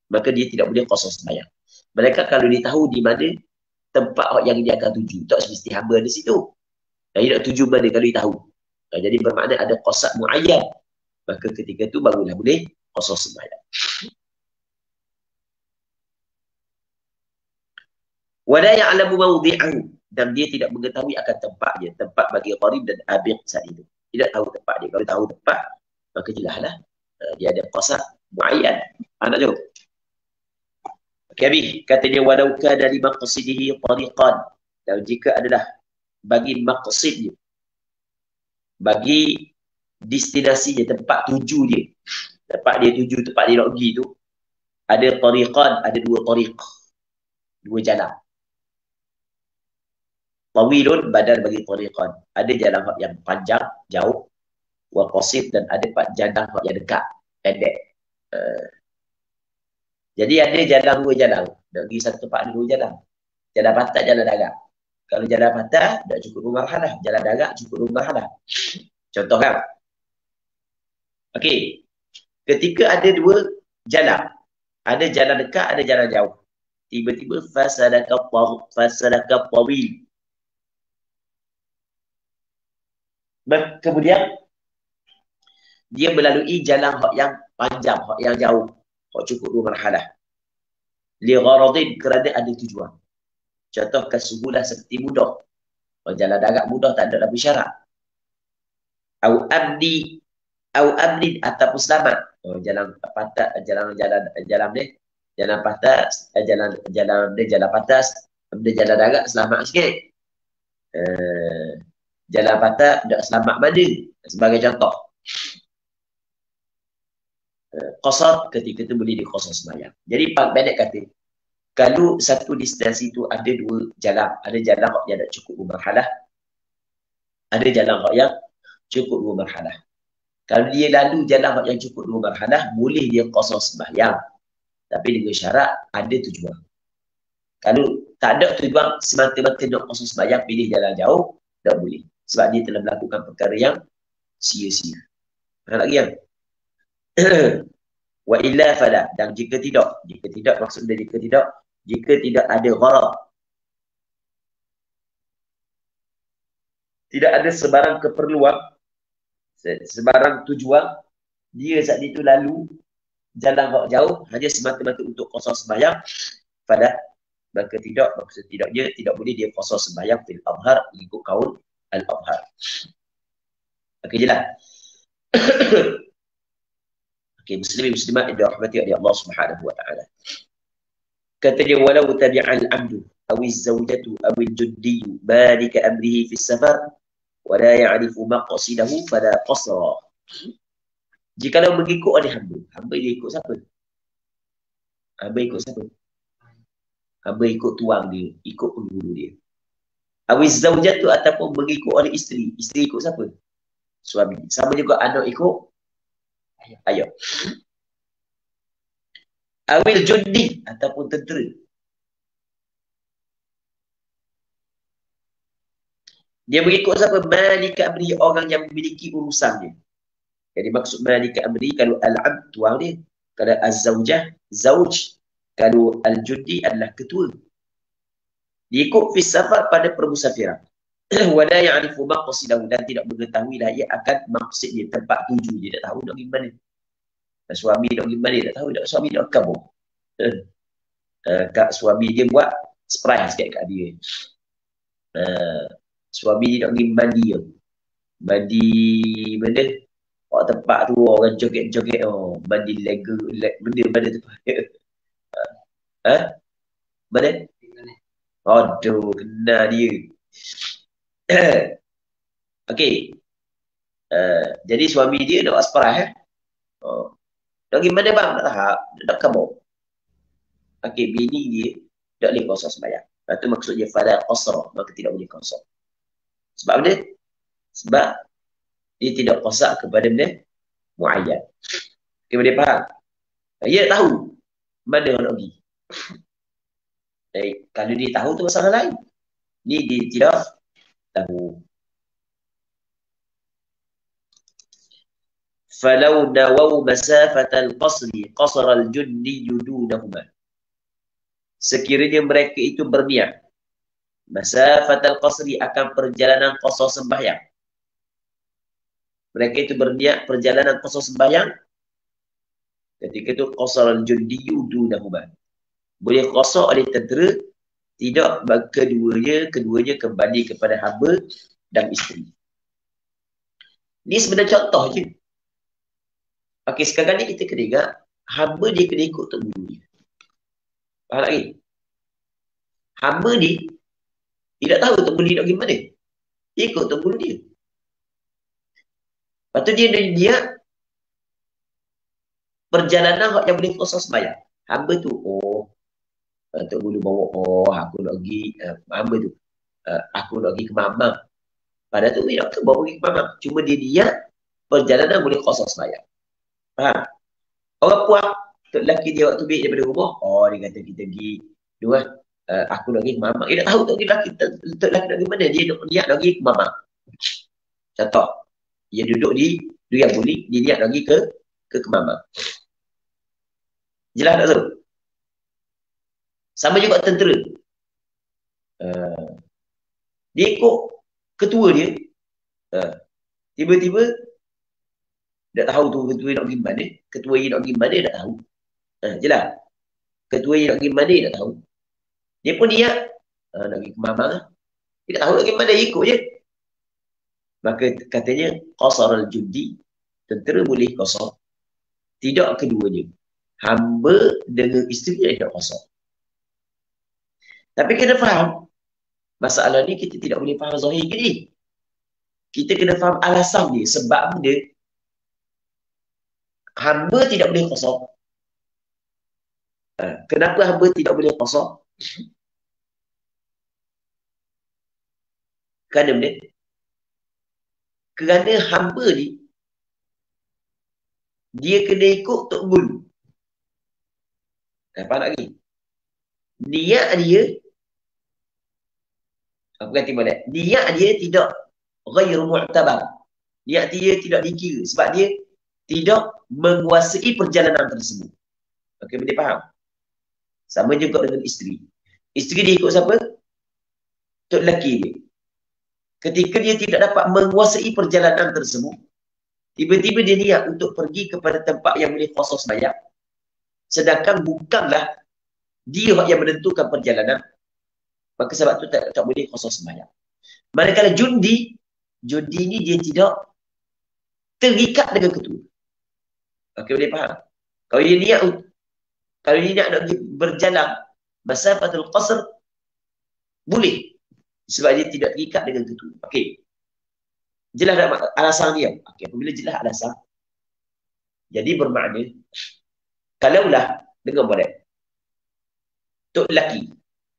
Maka dia tidak boleh qasas bayar. Mereka kalau dia tahu di mana tempat yang dia akan tuju, tak semesti hamba ada situ. Dan dia nak tuju mana kalau dia tahu. Jadi bermakna ada qasad muayyan. Maka ketika itu barulah boleh qasas bayar. Wala ya'lamu mawdi'ahu, dan dia tidak mengetahui akan tempatnya, tempat bagi gharib dan abiq saat itu. Tidak tahu tempat dia. Kalau tahu tempat, maka jelaslah dia ada qasad muayyan. Anak tu. Okey, habis. Kata dia, walau kana li maqsidihi tariqan. Dan jika adalah bagi maqsidnya, bagi destinasinya, tempat tuju dia, tempat dia tuju, tempat dia nak pergi tu, ada tariqan, ada dua tariq, dua jalan. Tawilun badal bagi tariqan. Ada jalan yang panjang, jauh, wa qasir, dan ada jalan yang dekat, pendek. Jadi ada jalan dua jalan. Nak pergi satu tempat ada dua jalan. Jalan patah, jalan darat. Kalau jalan patah, tak cukup rumah halah. Jalan darat cukup rumah halah. Contoh kan? Okey. Ketika ada dua jalan, ada jalan dekat, ada jalan jauh. Tiba-tiba fasadaka tawil. Kemudian dia melalui jalan yang panjang, yang jauh, cukup dua marhalah. Li gharadin, kerana ada tujuan. Contoh kesubulah seperti mudah. Jalan darat mudah, tak ada lebih syarat. Au abdi ataupun selamat. Jalan patah, jalan ni, jalan patah, jalan patah, ada jalan darat selamat sikit. Jalan patah tak selamat mana, sebagai contoh. Qasad ketika itu boleh diqasas bayar. Jadi pendek kata, kalau satu destinasi itu ada dua jalan, ada jalan yang tak cukup bermarhalah, ada jalan yang cukup bermarhalah. Kalau dia lalu jalan yang cukup dua marhalah, boleh dia qasas bayar. Tapi dengan syarat ada tujuan. Kalau tak ada tujuan, semata-mata nak qasas bayar, pilih jalan jauh, tak boleh. Sebab dia telah melakukan perkara yang sia-sia. Ada lagi yang? Wa illa fala, dan jika tidak maksudnya jika tidak ada gharad, tidak ada sebarang keperluan, sebarang tujuan, dia saat itu lalu jalan jauh hanya semata-mata untuk qasas sembahyang, pada maka tidaknya tidak boleh dia qasas sembahyang fil adhar, ikut kaul al-adhar. Okey, jelas. Okey, muslimin muslimat yang dirahmati oleh Allah Subhanahu wa taala. Kata dia, walau tabi'al abdu aw az-zawjatu aw al-juddi malika amrihi fi safar wa la ya'rifu maqsidahu fala qasra. Jikalau mengikut oleh hamba dia ikut siapa? Hamba ikut tuang dia, ikut pengguru dia. Aw az-zawjatu, ataupun mengikut oleh isteri ikut siapa? suami. Sama juga anak ikut ayah. Awil jundi ataupun tentera. Dia mengikut siapa? Malika amri, orang yang memiliki urusan dia. Jadi maksud malika amri, kalau al-abd tuan dia. Kalau az-zawjah, zawj. Kalau al-jundi adalah ketua. Dia ikut fi safar pada permusafiran. Wala ya'rifu maqsidahu, dan tidak mengetahui lah ia akan maksudnya, tempat tuju dia tak tahu nak pergi mana. Dan suami nak pergi mana tak tahu, nak suami nak kabur. Kak suami dia buat surprise kat dia. Suami dia nak pergi mandi. Mandi mana? Oh, tempat tu orang joget-joget, oh, mandi lega, mana tempat. Mana? Aduh, kena dia. Okey. Jadi suami dia nak asparah. Oh. Nak pergi mana bang? Nak kabur. Okey, bini dia tak boleh qasar sembahyang. Itu maksudnya fala qasra, maka tidak boleh qasar. Sebab apa dia? Sebab dia tidak qasar kepada benda muayyan. Okey, boleh faham? Dia tahu mana nak pergi. Kalau dia tahu tu masalah lain. Ni dia tidak tahu. Falau nawau masafatal qasri qasara al-junni dunahuma. Sekiranya mereka itu berniat masafatal qasri, akan perjalanan qasar sembahyang. Mereka itu berniat perjalanan qasar sembahyang. Ketika itu qasar al-junni dunahuma. Boleh qasar oleh tentera, tidak, keduanya kembali kepada hamba dan isteri. Ini sebenarnya contoh je. Okey, sekarang ni kita kena ingat, hamba dia kena ikut tok guru dia. Faham lagi? Hamba ni tidak tahu tok guru dia nak pergi mana. Dia ikut tok guru dia. Lepas tu dia perjalanan yang boleh kosong sembahyang. Hamba tu, tok guru bawa, aku nak pergi, hamba tu, aku nak pergi ke Mamang. Padahal tu dia nak bawa pergi ke Mamang. Cuma dia perjalanan boleh kosong sembahyang. Faham? Orang puak, tok lelaki dia waktu balik daripada rumah, dia kata kita pergi dua, aku nak pergi ke Mamang. Dia tak tahu tok lelaki nak pergi mana. Dia niat nak pergi ke Mamang. Contoh, dia duduk di Duyang Buli, dia niat nak pergi ke Mamang. Jelas tak tu? Sama juga tentera. Dia ikut ketua dia. Tiba-tiba tak tahu tu ketua nak pergi mana. Ketua nak pergi mana tak tahu. Jelas. Ketua nak pergi mana tak tahu. Dia pun niat nak pergi ke Mamang. Dia tak tahu nak pergi mana, dia ikut je. Maka katanya qasar al-jundi, tentera boleh qasar. Tidak keduanya. Hamba dengan isteri dia tidak qasar. Tapi kena faham, masalah ni kita tidak boleh faham zahir ni. Kita kena faham alasan dia, sebab dia hamba tidak boleh qasar. Kenapa hamba tidak boleh qasar? Kerana hamba ni dia kena ikut tok guru. Faham lagi? Niat dia, aku ganti balik. Niat dia tidak ghairu mu'tabar. Niat dia tidak dikira sebab dia tidak menguasai perjalanan tersebut. Okey, boleh faham? Sama juga dengan isteri. Isteri dia ikut siapa? Tok lelaki dia. Ketika dia tidak dapat menguasai perjalanan tersebut, tiba-tiba dia niat untuk pergi kepada tempat yang boleh kosong sembahyang. Sedangkan bukanlah dia yang menentukan perjalanan, maka sebab tu tak boleh kosong sembahyang. Manakala jundi ni dia tidak terikat dengan ketua. Okey, boleh faham? Kalau dia niat nak berjalan masafatul qasr, boleh. Sebab dia tidak terikat dengan ketua. Okey. Jelas tak alasan dia? Okey, apabila jelas alasan, jadi bermakna, kalaulah, dengar boleh, tok lelaki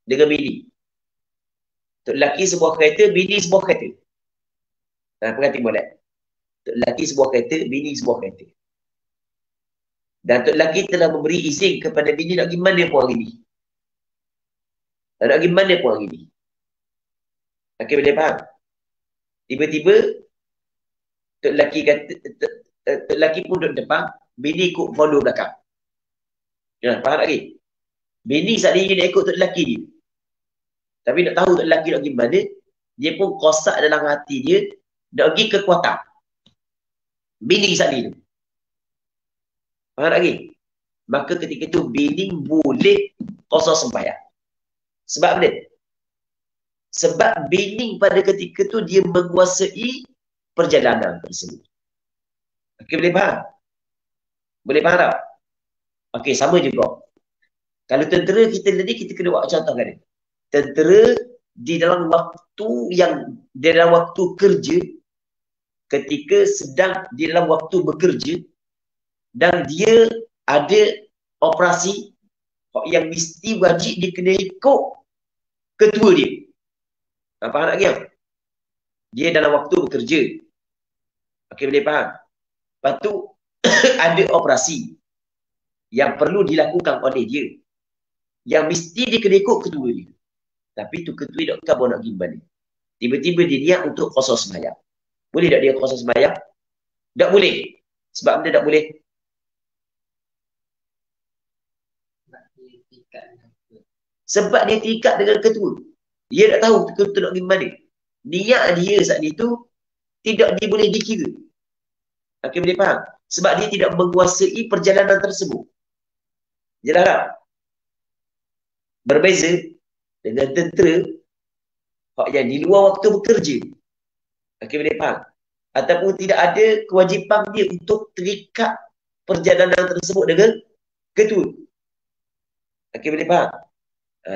dengan bini. Tok lelaki sebuah kereta, bini sebuah kereta. Perhati boleh. Tok lelaki sebuah kereta, bini sebuah kereta. Dan tok lelaki telah memberi izin kepada bini nak pergi mana pun hari ni. Nak pergi mana pun hari ni. Okey, boleh faham? Tiba-tiba tok lelaki kata, tok lelaki pun duduk depan, bini ikut follow belakang. Ya, faham lagi? Bini saat ni nak ikut tok lelaki dia. Tapi nak tahu tok lelaki nak pergi mana, dia pun kosak dalam hati dia, nak pergi ke Kuantan. Bini saat ni tu. Faham lagi? Maka ketika itu bini boleh qasar sembahyang. Sebab apa dia? Sebab bini pada ketika itu dia menguasai perjalanan tersebut. Okey, boleh faham? Boleh faham tak? Okey, sama juga. Kalau tentera kita tadi, kita kena buat contohkan dia. Tentera di dalam waktu kerja, ketika sedang di dalam waktu bekerja, dan dia ada operasi yang mesti wajib dia kena ikut ketua dia. Faham lagi tak? Dia dalam waktu bekerja. Okey, boleh faham? Lepas tu ada operasi yang perlu dilakukan oleh dia, yang mesti dia kena ikut ketua dia. Tapi tu ketua dia tak nak pergi balik. Tiba-tiba dia niat untuk qasar sembahyang. Boleh tak dia qasar sembahyang? Tak boleh. Sebab benda tak boleh? Sebab dia terikat dengan ketua. Dia tak tahu ketua nak pergi mana. Niat dia saat itu tidak boleh dikira. Okey, boleh faham? Sebab dia tidak menguasai perjalanan tersebut. Jelas tak? Berbeza dengan tentera yang di luar waktu bekerja. Okey, boleh faham? Ataupun tidak ada kewajipan dia untuk terikat perjalanan tersebut dengan ketua. Okey, boleh faham?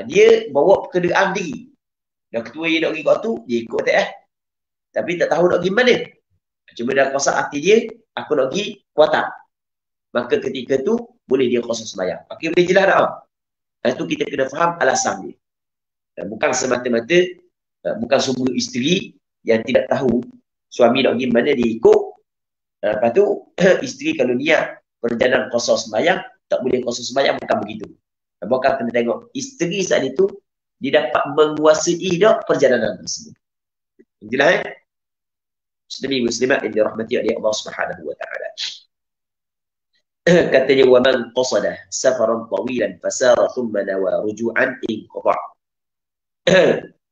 Dia bawa kenderaan diri. Dan ketua dia nak pergi kat tu, dia ikut tak Tapi tak tahu nak pergi mana. Cuma dalam kosak hati dia, aku nak pergi Kuantan. Maka ketika tu, boleh dia qasar sembahyang. Okey, boleh jelas tak? Itu kita kena faham alasan dia. Bukan semata-mata, bukan semua isteri yang tidak tahu suami nak pergi mana, dia ikut. Lepas tu, isteri kalau niat perjalanan qasar sembahyang, tak boleh qasar sembahyang, bukan begitu. Bukan kena tengok isteri saat itu, dia dapat menguasai tak perjalanan tersebut. Jelas Muslimin muslimat yang dirahmati oleh Allah Subhanahu wa taala. Katanya wa man qasada safaran tawilan fasara thumma nawa ruju'an inqata.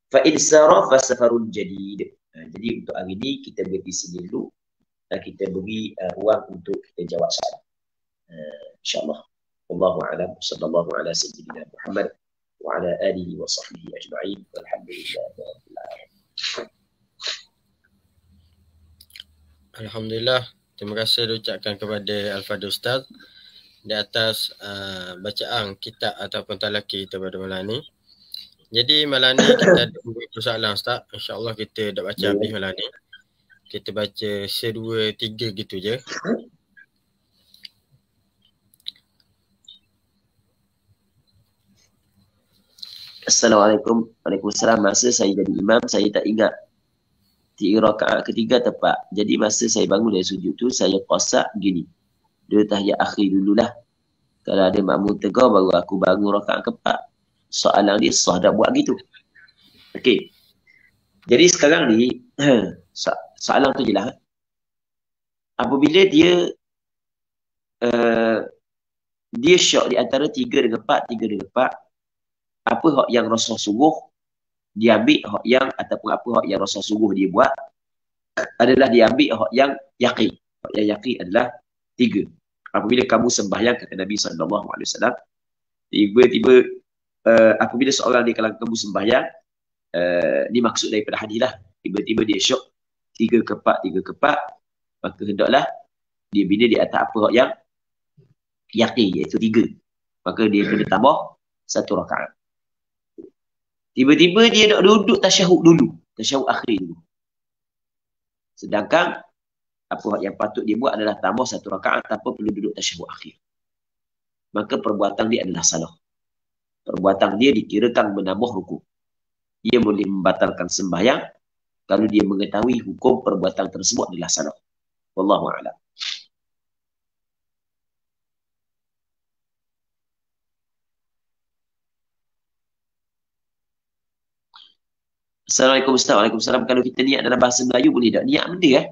Fa in sara fa safarun jadid. Jadi untuk hari ini kita berhenti sini dulu. Kita beri ruang untuk kita jawab soalan. Insya-Allah. Wallahu a'lam. Sallallahu ala sayyidina Muhammad wa ala alihi wa sahbihi ajma'in. Walhamdulillahirabbil alamin.
Alhamdulillah. Terima kasih diucapkan kepada Al-Fadhil Ustaz di atas bacaan kitab ataupun talaki kita pada malam ni. Jadi malam ni kita ada beberapa soalan Ustaz. InsyaAllah kita dah baca habis malam ni. Kita baca 1, 2, 3 gitu je.
Assalamualaikum. Waalaikumsalam. Masa saya jadi imam, saya tak ingat 3 rakaat ketiga tepat. Jadi masa saya bangun dari sujud tu, saya qasak gini. 2 tahiyat akhir dululah. Kalau ada makmum tegar, baru aku bangun rakaat keempat. Soalan dia sah dah buat gitu. Okey. Jadi sekarang ni, soalan tu jelas. Apabila dia dia syok di antara 3 dengan 4, 3 dengan 4, apa hak yang Rasul suruh dia ambil, hak yang ataupun apa hak yang Rasul suruh dia buat adalah dia ambil hak yang yaqin. Hak yang yaqin adalah 3. Apabila kamu sembahyang, kata Nabi SAW, tiba-tiba apabila seorang di kalangan kamu sembahyang, ni maksud daripada hadis lah, tiba-tiba dia syok 3 ke 4, 3 ke 4, maka hendaklah dia bina di atas apa hak yang yaqin, iaitu 3. Maka dia kena tambah 1 rakaat. Tiba-tiba dia nak duduk tasyahud dulu, tasyahud akhir dulu. Sedangkan apa yang patut dia buat adalah tambah 1 rakaat tanpa perlu duduk tasyahud akhir. Maka perbuatan dia adalah salah. Perbuatan dia dikirakan menambah rukuk. Dia boleh membatalkan sembahyang kalau dia mengetahui hukum perbuatan tersebut adalah salah. Wallahu a'lam. Assalamualaikum Ustaz. Waalaikumsalam. Kalau kita niat dalam bahasa Melayu boleh tak? Niat benda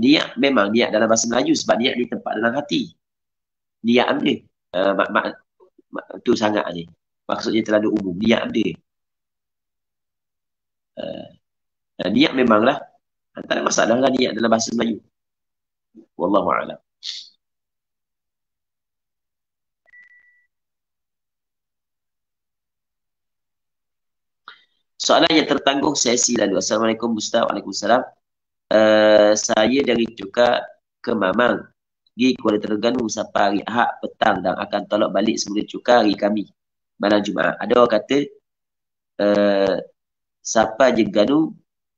Niat memang niat dalam bahasa Melayu sebab niat di tempat dalam hati. Niat benda. Tu sangat ni. Maksudnya terlalu umum. Niat benda. Niat memanglah. Tak ada masalah lah niat dalam bahasa Melayu. Wallahu a'lam. Soalan yang tertangguh sesi lalu. Assalamualaikum Ustaz. Waalaikumsalam. Saya dari Cukar ke Mamang. Pergi Kuala Terengganu sampai hari Ahad petang dan akan tolak balik semula Cukar hari kami. Malam Jumaat. Ada orang kata sampai je Ganu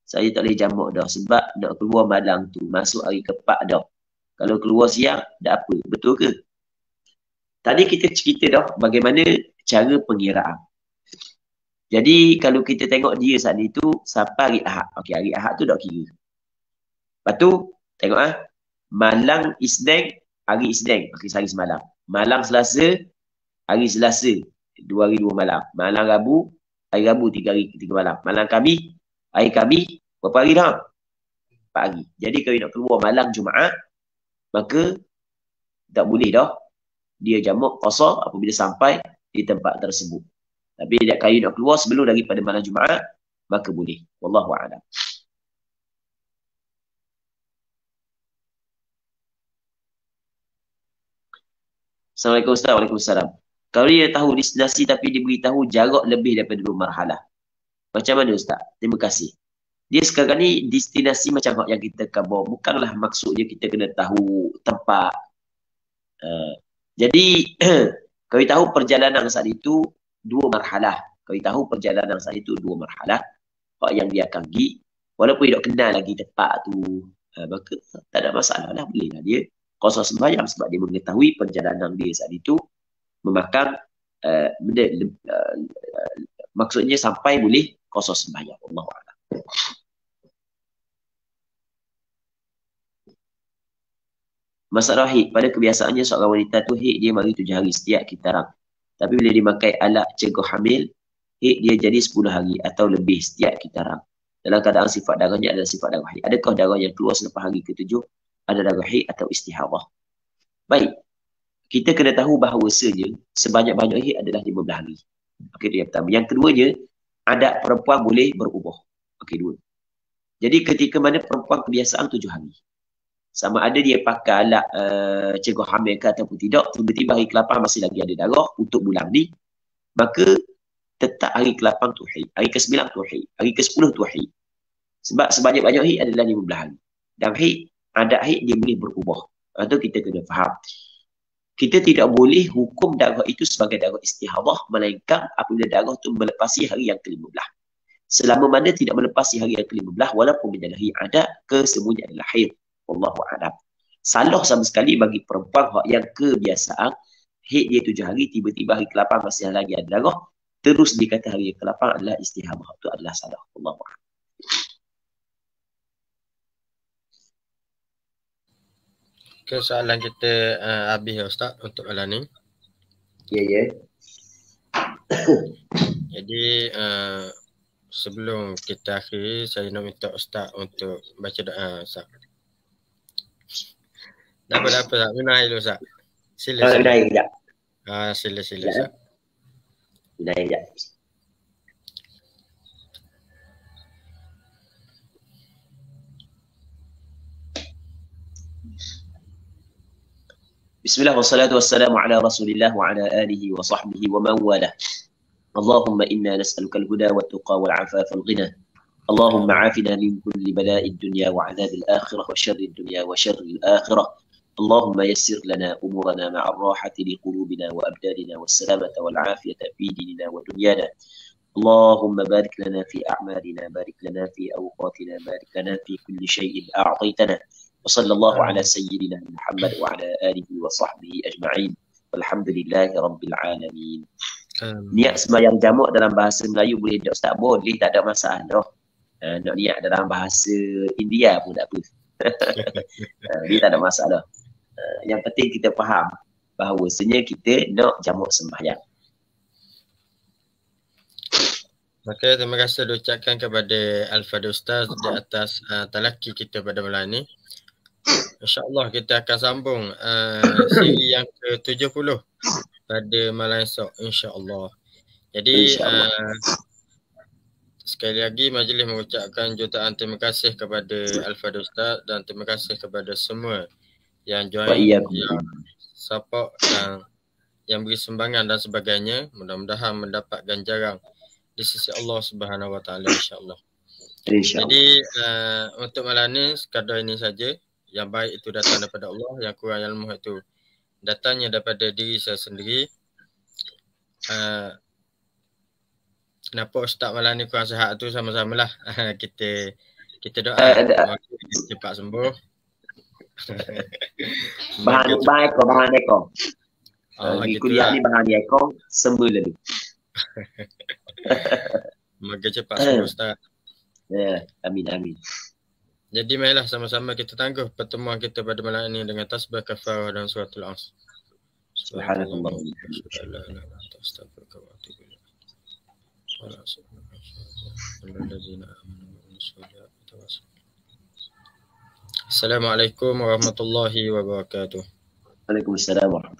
saya tak boleh jamak dah sebab nak keluar malam tu. Masuk hari keempat dah. Kalau keluar siang, dah apa? Betul ke? Tadi kita cerita dah bagaimana cara pengiraan. Jadi kalau kita tengok dia saat itu sampai hari Ahad. Okey, hari Ahad tu dah kira. Lepas tu tengok malam Isnin, hari Isnin, okey sehari semalam. Malam Selasa, hari Selasa, 2 hari 2 malam. Malam Rabu, hari Rabu 3 hari 3 malam. Malam Khamis, hari Khamis berapa hari dah? 4 hari. Jadi kalau nak keluar malam Jumaat, maka tak boleh dah dia jamak qasar apabila sampai di tempat tersebut. Tapi kalau nak keluar sebelum daripada malam Jumaat, maka boleh. Wallahu a'lam. Assalamualaikum Ustaz. Waalaikumsalam. Kalau dia tahu destinasi tapi dia beritahu jarak lebih daripada 2 marhalah. Macam mana Ustaz? Terima kasih. Dia sekarang ni destinasi macam yang kita khabar. Bukanlah maksudnya kita kena tahu tempat. Jadi, kalau tahu perjalanan saat itu 2 marhalah. Kalau tahu perjalanan saat itu 2 marhalah. Apa yang dia akan pergi. Walaupun dia tak kenal lagi tempat tu. Maka tak ada masalah lah. Boleh lah dia qasar sembahyang sebab dia mengetahui perjalanan dia saat itu memakan maksudnya sampai boleh qasar sembahyang. Allahu a'lam. Masalah haid. Pada kebiasaannya seorang wanita tu haid dia mari 7 hari setiap kitaran. Tapi bila dimakai alat cegah hamil, haid dia jadi 10 hari atau lebih setiap kitaran. Dalam keadaan sifat darahnya adalah sifat darah haid. Adakah darah yang keluar selepas hari ke-7 ada darah haid atau istihadah? Baik. Kita kena tahu bahawasanya sebanyak-banyak haid adalah 15 hari. Okey, itu yang pertama. Yang keduanya, adat perempuan boleh berubah. Okey, 2. Jadi ketika mana perempuan kebiasaan 7 hari. Sama ada dia pakai alat cegah hamil ke ataupun tidak, tiba-tiba hari ke-8 masih lagi ada darah untuk bulan ni, maka tetap hari ke-8 tu haid, hari ke-9 tu haid, hari ke-10 tu haid. Sebab sebanyak-banyak haid adalah 15 hari. Dan haid, adat haid dia boleh berubah. Itu kita kena faham. Kita tidak boleh hukum darah itu sebagai darah istihadah, melainkan apabila darah itu melepasi hari yang ke-15. Selama mana tidak melepasi hari yang ke-15, walaupun menyalahi adat, kesemuanya adalah haid. Wallahu a'lam. Salah sama sekali bagi perempuan yang kebiasaan haid dia 7 hari, tiba-tiba hari ke-8 masih lagi ada darah, terus dikata hari yang ke-8 adalah istihadah. Itu adalah salah. Wallahu a'lam.
Okay, soalan kita habis ya Ustaz untuk malam ni.
Ya.
Jadi sebelum kita akhiri, saya nak minta Ustaz untuk baca doa Ustaz. Tak apa Ustaz. Minah dulu Ustaz. Sila.
Minah sekejap.
Sila Ustaz.
Minah sekejap. Bismillah wassalatu wassalamu ala rasulillah wa ala alihi wa sahbihi wa man walah. Allahumma inna nas'aluka al-huda wa tuqa wal afafa wal ghina. Allahumma afina min kulli bala'id dunya wa 'adzabil akhirah wa syarrid dunya wa syarril akhirah. Allahumma yassir lana umurana ma'a ar-rahati li qulubina wa abdanina was salamata wal 'afiyata fi dinina wa dunyana. Allahumma barik lana fi a'malina, barik lana fi awqatina, barik lana fi kulli shay'in a'taytana. وصلى الله على سيدنا محمد وعلى آله وصحبه أجمعين والحمد لله رب العالمين. Niat sembahyang jamak dalam bahasa Melayu boleh tak Ustaz? Boleh, tak ada masalah. Nak niat dalam bahasa India pun tak apa. Dia tak ada masalah. Yang penting kita faham bahawasanya kita nak jamak sembahyang.
Maka terima kasih diucapkan kepada Al-Fadil Ustaz di atas talaki kita pada malam ini. InsyaAllah kita akan sambung siri yang ke-70 pada malam esok, insyaAllah. Jadi sekali lagi majlis mengucapkan jutaan terima kasih kepada Al-Fadil Ustaz dan terima kasih kepada semua yang join, yang support dan yang beri sumbangan dan sebagainya. Mudah-mudahan mendapat ganjaran di sisi Allah Subhanahu Wa Taala, insya-Allah. Jadi untuk malam ni sekadar ini saja. Yang baik itu datang daripada Allah, yang kurang yang lemah itu datangnya daripada diri saya sendiri. Kenapa Ustaz malam ni kurang sihat tu sama-samalah kita doa cepat sembuh.
Bahan ekor. Kuliah ni bahan ekor sembuh lagi.
Maka cepat sembuh Ustaz.
Ya, amin.
Jadi marilah sama-sama kita tangguh pertemuan kita pada malam ini dengan tasbih kafarah dan suratul As.
Subhanallah.
Assalamualaikum warahmatullahi wabarakatuh.
Waalaikumsalam warahmatullahi wabarakatuh.